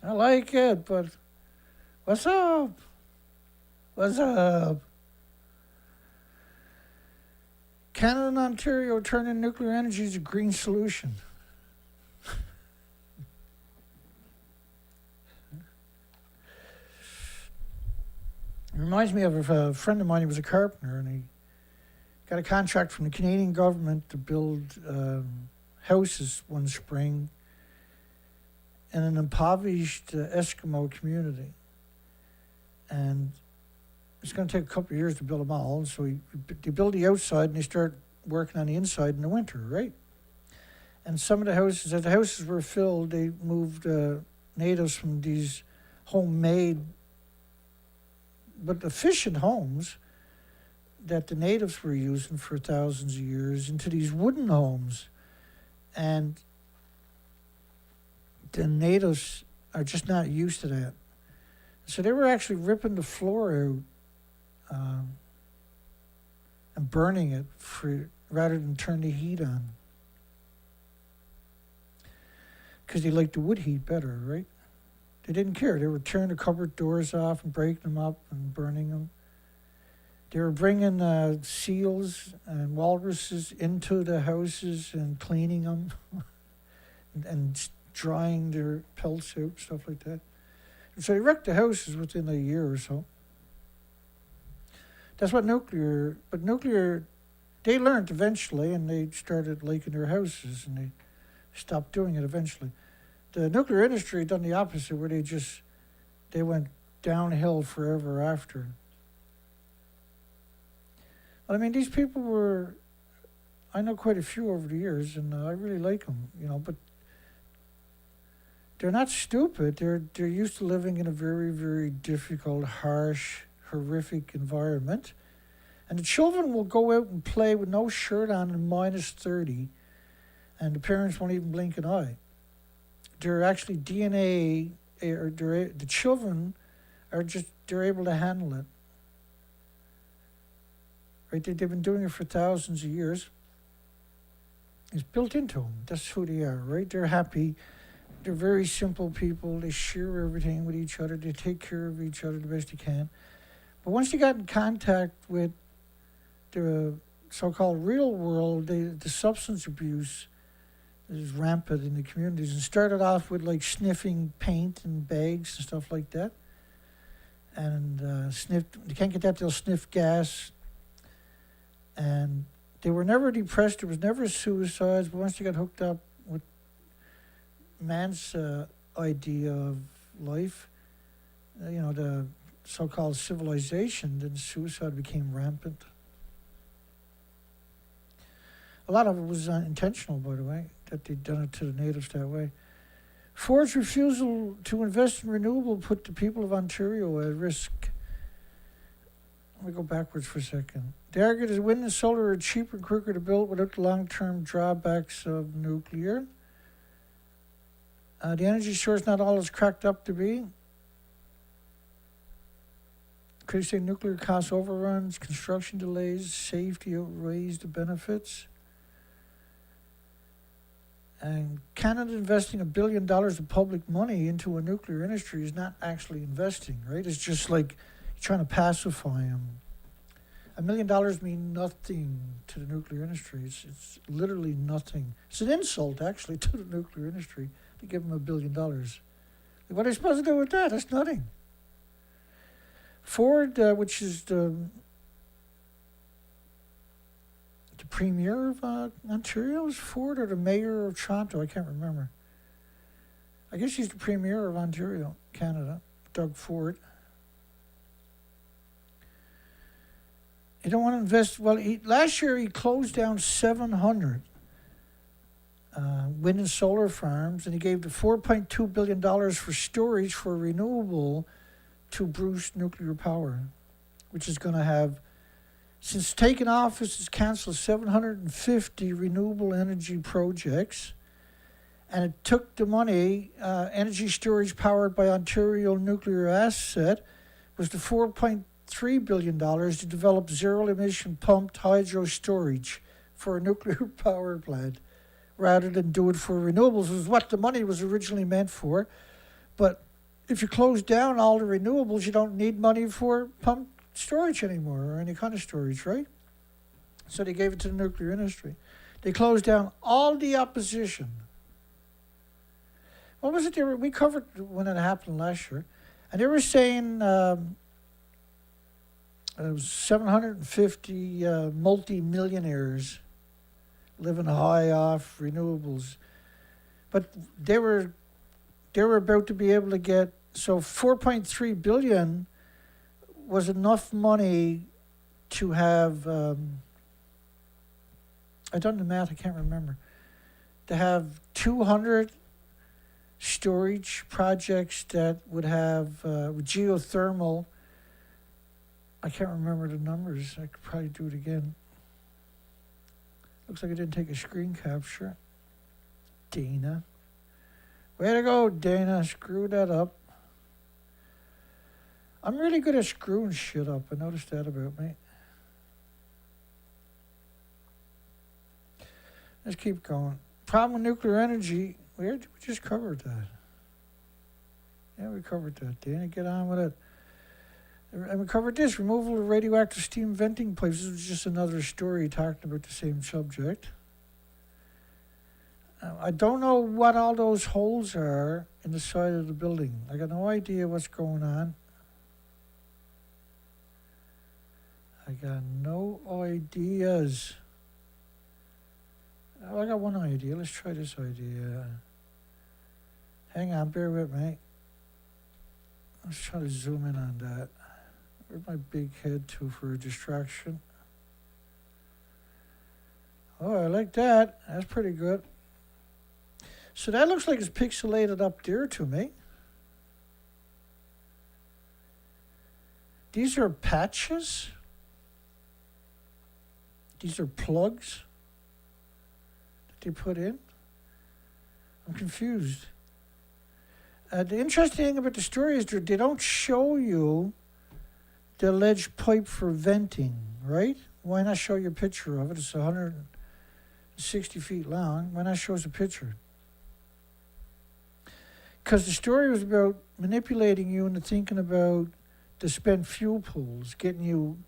I like it, but what's up? What's up? Canada and Ontario turning nuclear energy is a green solution. It reminds me of a friend of mine who was a carpenter, and he got a contract from the Canadian government to build houses one spring in an impoverished Eskimo community. And it's going to take a couple of years to build them all. So they build the outside and they start working on the inside in the winter, right? And some of the houses, as the houses were filled, they moved natives from these homemade but efficient homes that the natives were using for thousands of years into these wooden homes. And the natives are just not used to that. So they were actually ripping the floor out and burning it rather than turn the heat on. Because they liked the wood heat better, right? They didn't care. They were tearing the cupboard doors off and breaking them up and burning them. They were bringing seals and walruses into the houses and cleaning them and drying their pelts out, stuff like that. And so they wrecked the houses within a year or so. That's what nuclear, they learned eventually, and they started liking their houses, and they stopped doing it eventually. The nuclear industry done the opposite, where they went downhill forever after. But I mean, these people I know quite a few over the years, and I really like them, but they're not stupid. They're used to living in a very, very difficult, harsh, horrific environment. And the children will go out and play with no shirt on in -30, and the parents won't even blink an eye. They're actually DNA, or the children they're able to handle it. Right? They've been doing it for thousands of years. It's built into them. That's who they are, right? They're happy. They're very simple people. They share everything with each other. They take care of each other the best they can. But once they got in contact with the so-called real world, the substance abuse is rampant in the communities. And started off with sniffing paint and bags and stuff like that. And they can't get that, they'll sniff gas. And they were never depressed. There was never suicides. But once they got hooked up with man's idea of life, the so-called civilization, then suicide became rampant. A lot of it was intentional, by the way, that they'd done it to the natives that way. Ford's refusal to invest in renewable put the people of Ontario at risk. Let me go backwards for a second. They argued that wind and solar are cheaper and quicker to build without the long-term drawbacks of nuclear. The energy source not all is cracked up to be. Critics say nuclear cost overruns, construction delays, safety outweighs the benefits. And Canada investing $1 billion of public money into a nuclear industry is not actually investing, right? It's just like trying to pacify them. $1 million means nothing to the nuclear industry. It's literally nothing. It's an insult, actually, to the nuclear industry to give them $1 billion. What are they supposed to do with that? That's nothing. Ford, which is the premier of Ontario, is Ford, or the mayor of Toronto? I can't remember. I guess he's the premier of Ontario, Canada, Doug Ford. You don't want to invest. Well, last year he closed down 700 wind and solar farms, and he gave the $4.2 billion for storage for renewable to Bruce Nuclear Power, which is going to have, since taking office, has canceled 750 renewable energy projects, and it took the money, energy storage powered by Ontario Nuclear Asset, was the $4.3 billion to develop zero-emission pumped hydro storage for a nuclear power plant, rather than do it for renewables, was what the money was originally meant for. But if you close down all the renewables, you don't need money for pumped storage anymore, or any kind of storage, right? So they gave it to the nuclear industry. They closed down all the opposition. What was it we covered when it happened last year? And they were saying it was 750 multi-millionaires living high off renewables. But they were about to be able to get, so $4.3 billion was enough money to have, I done the math, I can't remember, to have 200 storage projects that would have geothermal. I can't remember the numbers. I could probably do it again. Looks like I didn't take a screen capture. Dana. Way to go, Dana. Screw that up. I'm really good at screwing shit up. I noticed that about me. Let's keep going. Problem with nuclear energy. We just covered that. Yeah, we covered that. Dana, get on with it. And we covered this. Removal of radioactive steam venting pipes. This was just another story talking about the same subject. I don't know what all those holes are in the side of the building. I got no idea what's going on. I got no ideas. Oh, I got one idea. Let's try this idea. Hang on, bear with me. Let's try to zoom in on that. Where's my big head to for a distraction? Oh, I like that. That's pretty good. So that looks like it's pixelated up there to me. These are patches. These are plugs that they put in. I'm confused. The interesting thing about the story is they don't show you the alleged pipe for venting, right? Why not show you a picture of it? It's 160 feet long. Why not show us a picture? Because the story was about manipulating you into thinking about the spent fuel pools, getting you,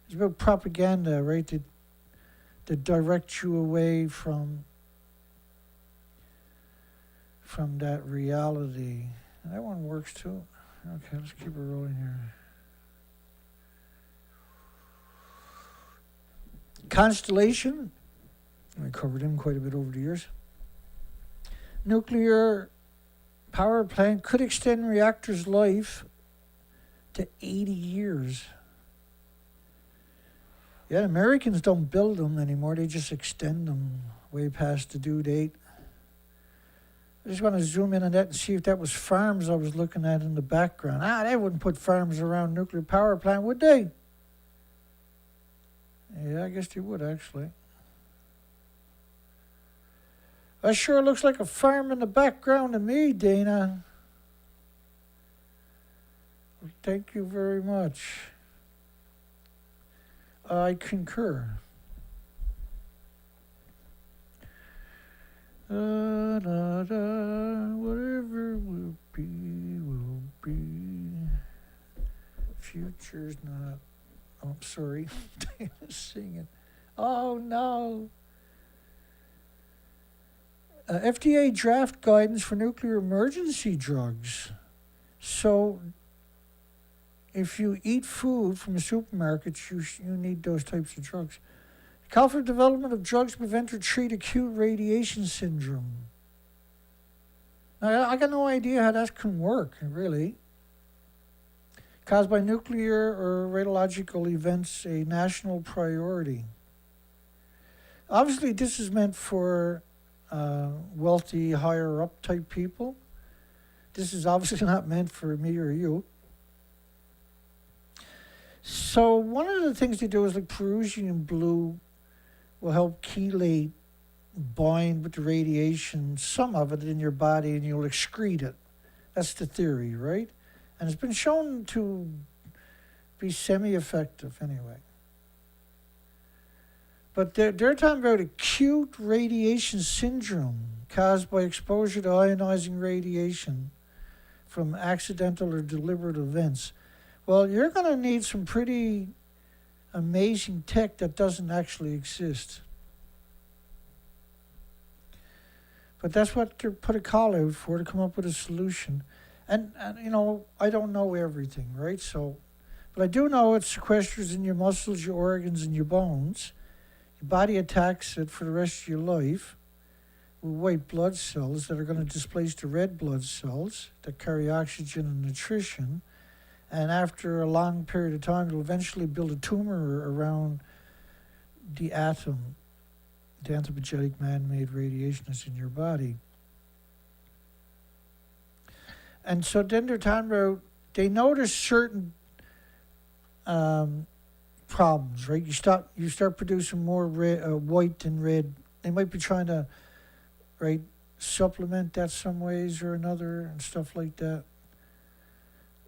it's about propaganda, right? That direct you away from that reality. And that one works too. Okay, let's keep it rolling here. Constellation, I covered him quite a bit over the years. Nuclear power plant could extend reactor's life to 80 years. Yeah, Americans don't build them anymore. They just extend them way past the due date. I just want to zoom in on that and see if that was farms I was looking at in the background. They wouldn't put farms around nuclear power plant, would they? Yeah, I guess they would, actually. That sure looks like a farm in the background to me, Dana. Well, thank you very much. I concur. Whatever will be, will be. Future's not. Oh, I'm sorry. Singing. Oh, no. FDA draft guidance for nuclear emergency drugs. So, if you eat food from a supermarket, you need those types of drugs. Call for development of drugs to prevent or treat acute radiation syndrome. Now, I got no idea how that can work, really. Caused by nuclear or radiological events, a national priority. Obviously, this is meant for wealthy, higher-up type people. This is obviously not meant for me or you. So one of the things they do is like Peruvian blue will help chelate, bind with the radiation, some of it in your body, and you'll excrete it. That's the theory, right? And it's been shown to be semi-effective anyway. But they're talking about acute radiation syndrome caused by exposure to ionizing radiation from accidental or deliberate events. Well, you're going to need some pretty amazing tech that doesn't actually exist. But that's what they put a call out for, to come up with a solution. And you know, I don't know everything, right? So, but I do know it sequesters in your muscles, your organs, and your bones. Your body attacks it for the rest of your life with white blood cells that are going to displace the red blood cells that carry oxygen and nutrition. And after a long period of time, it'll eventually build a tumor around the atom, the anthropogenic man-made radiation that's in your body. And so then they're talking about, they notice certain problems, right? You start producing more white than red. They might be trying to, right, supplement that some ways or another and stuff like that.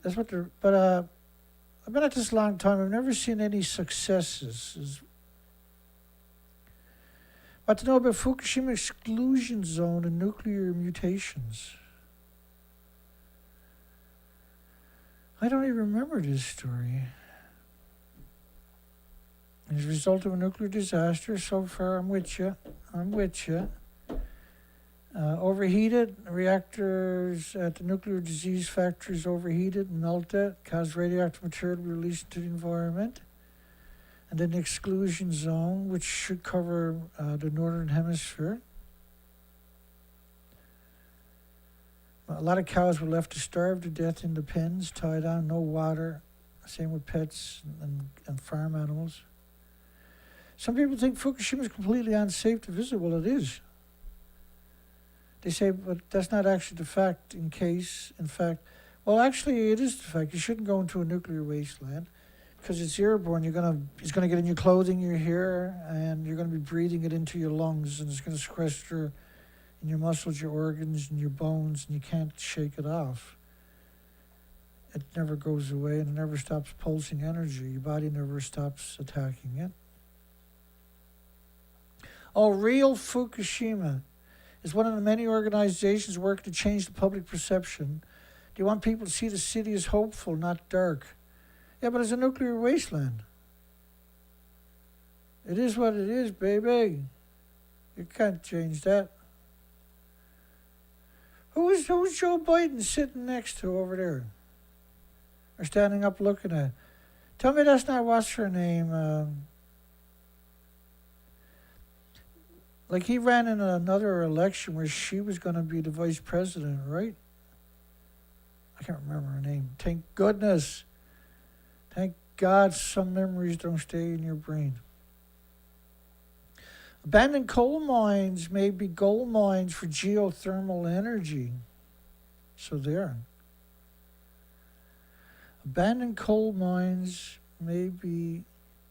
That's what they're. But I've been at this a long time. I've never seen any successes. What to know about Fukushima exclusion zone and nuclear mutations? I don't even remember this story. As a result of a nuclear disaster, so far I'm with you. Overheated, reactors at the nuclear disease factories overheated and melted, caused radioactive material to be released into the environment. And then the exclusion zone, which should cover the northern hemisphere. A lot of cows were left to starve to death in the pens, tied on, no water. Same with pets and farm animals. Some people think Fukushima is completely unsafe to visit. Well, it is. They say, but that's not actually the fact in fact, well, actually, it is the fact. You shouldn't go into a nuclear wasteland because it's airborne. It's gonna get in your clothing, your hair, and you're gonna be breathing it into your lungs, and it's gonna sequester in your muscles, your organs, and your bones, and you can't shake it off. It never goes away, and it never stops pulsing energy. Your body never stops attacking it. Oh, Real Fukushima is one of the many organizations working to change the public perception. They want people to see the city as hopeful, not dark. Yeah, but it's a nuclear wasteland. It is what it is, baby. You can't change that. Who's Joe Biden sitting next to over there? Or standing up looking at? Tell me that's not, what's her name? Like he ran in another election where she was going to be the vice president, right? I can't remember her name. Thank goodness. Thank God some memories don't stay in your brain. Abandoned coal mines may be gold mines for geothermal energy. So there. Abandoned coal mines may be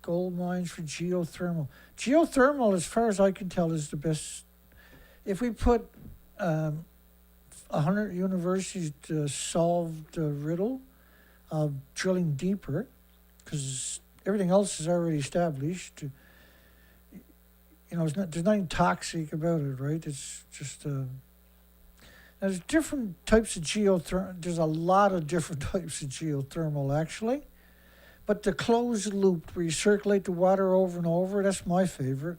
gold mines for geothermal. Geothermal, as far as I can tell, is the best. If we put 100 universities to solve the riddle of drilling deeper, because everything else is already established. There's nothing toxic about it, right? It's just there's different types of geothermal. There's a lot of different types of geothermal, actually. But the closed loop, where you circulate the water over and over, that's my favorite.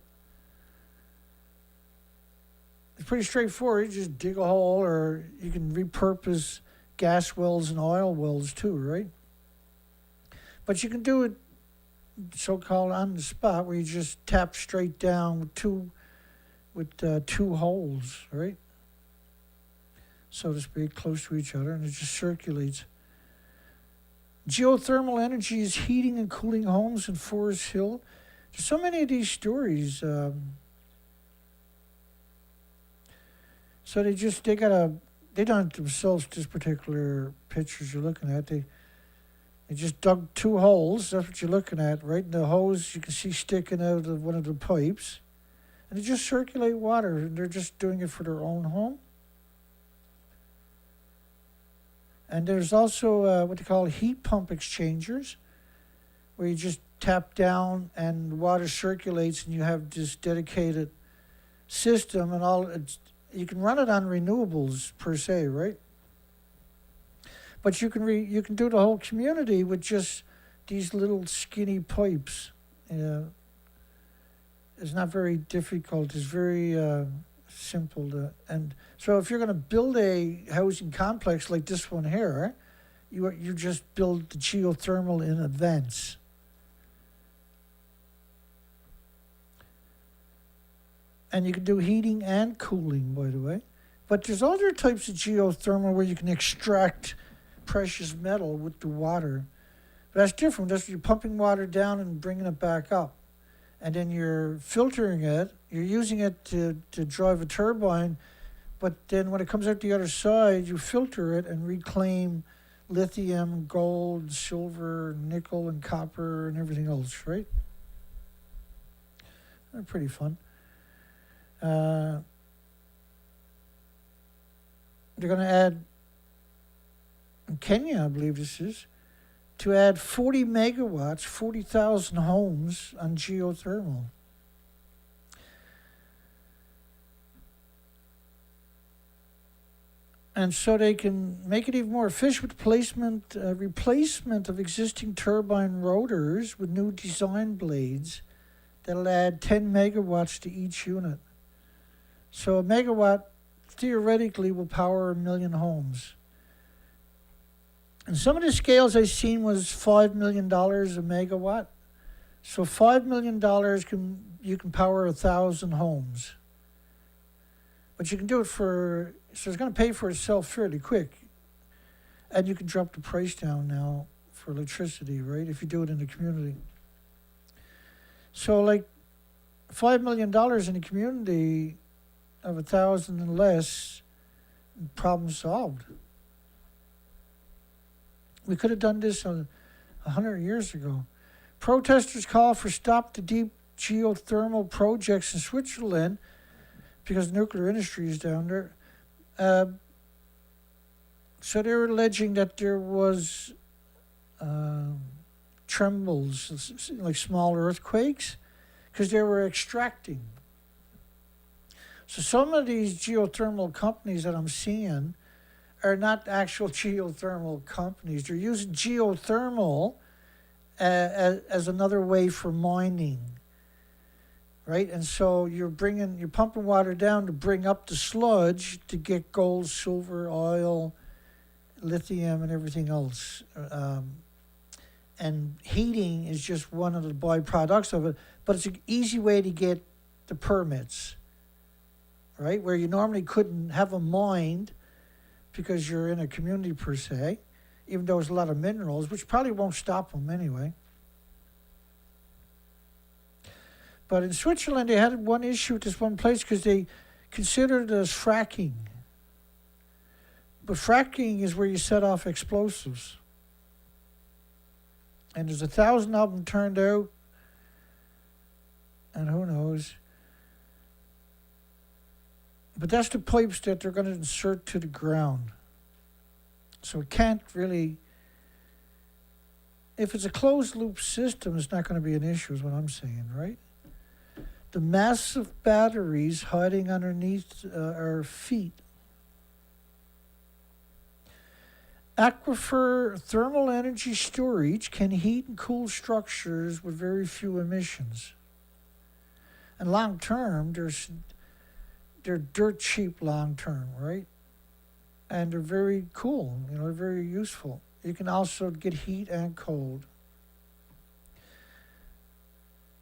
It's pretty straightforward. You just dig a hole, or you can repurpose gas wells and oil wells too, right? But you can do it so-called on the spot, where you just tap straight down with two holes, right? So to speak, close to each other, and it just circulates. Geothermal energy is heating and cooling homes in Forest Hill. There's so many of these stories. So they don't themselves, this particular pictures you're looking at. They just dug two holes. That's what you're looking at, right? And the hose you can see sticking out of one of the pipes. And they just circulate water, and they're just doing it for their own home. And there's also what they call heat pump exchangers, where you just tap down and water circulates, and you have this dedicated system, and you can run it on renewables per se, right? But you can do the whole community with just these little skinny pipes. It's not very difficult. It's very simple. And so if you're going to build a housing complex like this one here, you just build the geothermal in advance. And you can do heating and cooling, by the way. But there's other types of geothermal where you can extract precious metal with the water. But that's different. You're pumping water down and bringing it back up. And then you're filtering it. You're using it to drive a turbine. But then when it comes out the other side, you filter it and reclaim lithium, gold, silver, nickel, and copper, and everything else, right? They're pretty fun. They're going to add, in Kenya, I believe this is, to add 40 megawatts, 40,000 homes on geothermal. And so they can make it even more efficient with replacement of existing turbine rotors with new design blades that'll add 10 megawatts to each unit. So a megawatt theoretically will power 1 million homes. And some of the scales I've seen was $5 million a megawatt. So $5 million you can power 1,000 homes. But you can do it so it's going to pay for itself fairly quick. And you can drop the price down now for electricity, right, if you do it in the community. So like $5 million in a community of 1,000 and less, problem solved. We could have done this 100 years ago. Protesters call for stop the deep geothermal projects in Switzerland because nuclear industry is down there. So they're alleging that there was trembles, like small earthquakes, because they were extracting. So some of these geothermal companies that I'm seeing are not actual geothermal companies. They're using geothermal as another way for mining, right? And so you're pumping water down to bring up the sludge to get gold, silver, oil, lithium, and everything else. And heating is just one of the byproducts of it, but it's an easy way to get the permits. right? Where you normally couldn't have a mind because you're in a community per se, even though there's a lot of minerals, which probably won't stop them anyway. But in Switzerland, they had one issue with this one place because they considered it as fracking. But fracking is where you set off explosives. And there's 1,000 of them turned out. And who knows. But that's the pipes that they're going to insert to the ground. So it can't really... If it's a closed-loop system, it's not going to be an issue, is what I'm saying, right? The massive batteries hiding underneath our feet. Aquifer thermal energy storage can heat and cool structures with very few emissions. And long term, they're dirt cheap long term, right? And they're very cool, they're very useful. You can also get heat and cold.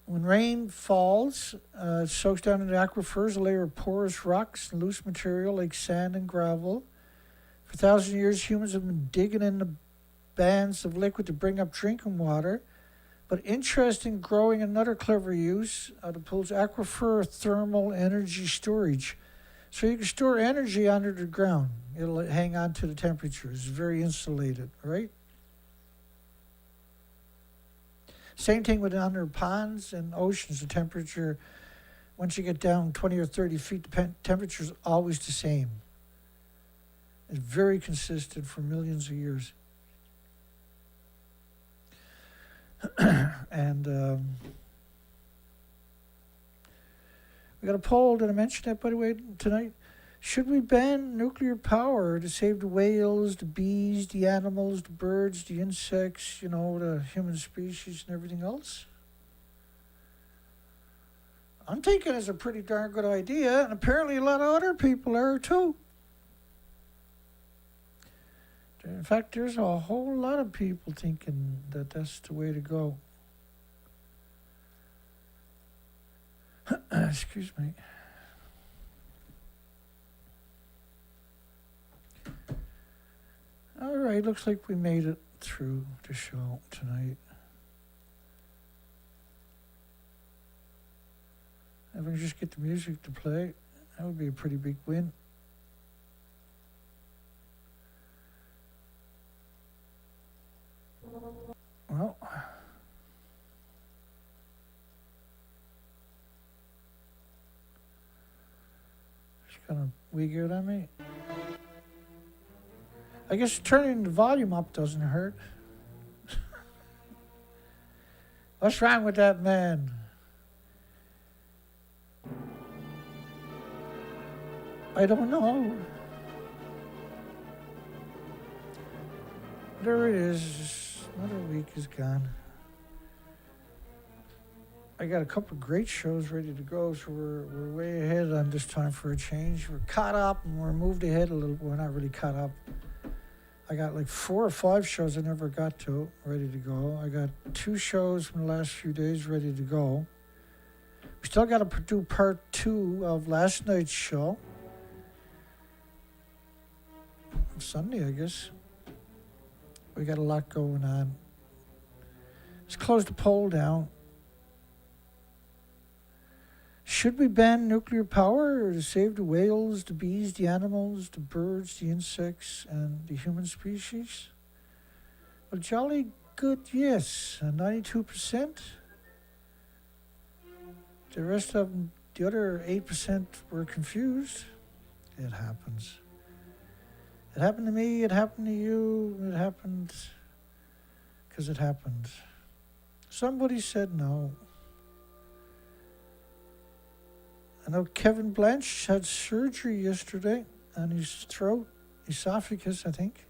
When rain falls, it soaks down into aquifers, a layer of porous rocks and loose material like sand and gravel. For 1,000 years, humans have been digging in the bands of liquid to bring up drinking water. But interesting, growing another clever use of the pool's aquifer thermal energy storage. So you can store energy under the ground. It'll hang on to the temperature. It's very insulated, right? Same thing with under ponds and oceans. The temperature, once you get down 20 or 30 feet, the temperature is always the same. It's very consistent for millions of years. And we got a poll. Did I mention that, by the way, tonight? Should we ban nuclear power to save the whales, the bees, the animals, the birds, the insects, the human species and everything else? I'm thinking it's a pretty darn good idea, and apparently a lot of other people are too. In fact, there's a whole lot of people thinking that that's the way to go. Excuse me. All right, looks like we made it through the show tonight. If we can just get the music to play, that would be a pretty big win. Well, it's kind of weird on me. I guess turning the volume up doesn't hurt. What's wrong with that man? I don't know. There it is. Another week is gone. I got a couple of great shows ready to go, so we're way ahead on this time for a change. We're caught up and we're moved ahead a little. We're not really caught up. I got like 4 or 5 shows I never got to ready to go. I got 2 shows from the last few days ready to go. We still got to do part 2 of last night's show. Sunday, I guess. We got a lot going on. Let's close the poll down. Should we ban nuclear power to save the whales, the bees, the animals, the birds, the insects, and the human species? Well, jolly good, yes. 92%. The rest of them, the other 8% were confused. It happens. It happened to me, it happened to you, it happened because it happened. Somebody said no. I know Kevin Blanche had surgery yesterday on his throat, esophagus, I think.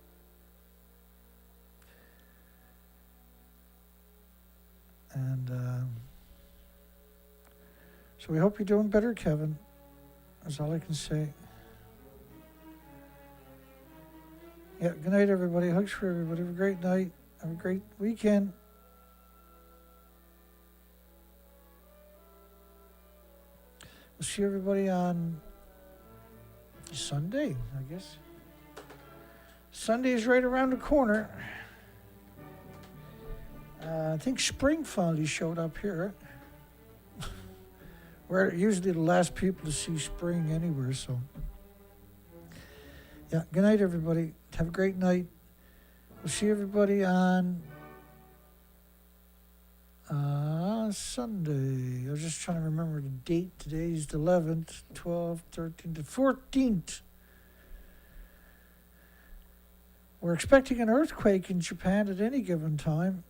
And so we hope you're doing better, Kevin. That's all I can say. Yeah, good night, everybody. Hugs for everybody. Have a great night. Have a great weekend. We'll see everybody on Sunday, I guess. Sunday is right around the corner. I think spring finally showed up here. We're usually the last people to see spring anywhere, so. Yeah, good night, everybody. Have a great night. We'll see everybody on Sunday. I was just trying to remember the date. Today's the 11th, 12th, 13th, the 14th. We're expecting an earthquake in Japan at any given time.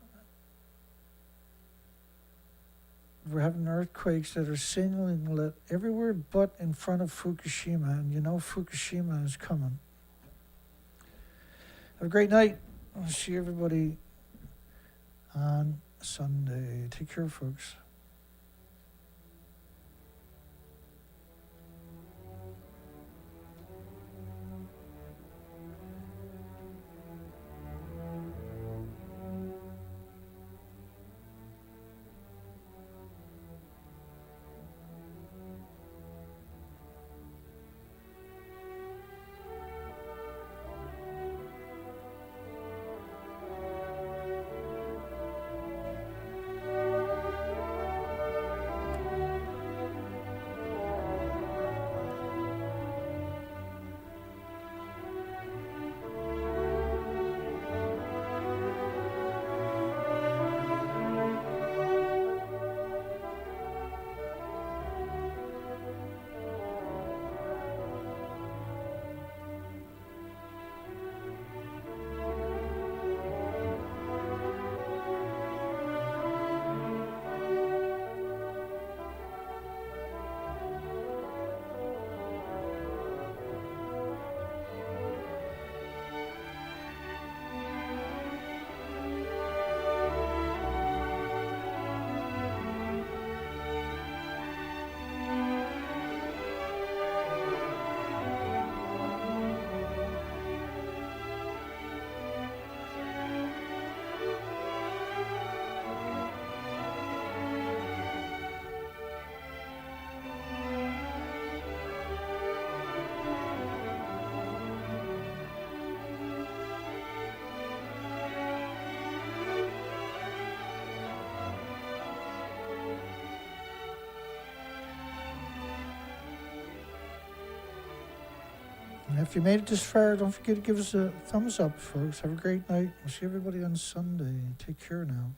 We're having earthquakes that are signaling everywhere but in front of Fukushima, and you know Fukushima is coming. Have a great night. I'll see everybody on Sunday. Take care, folks. And if you made it this far, don't forget to give us a thumbs up, folks. Have a great night. We'll see everybody on Sunday. Take care now.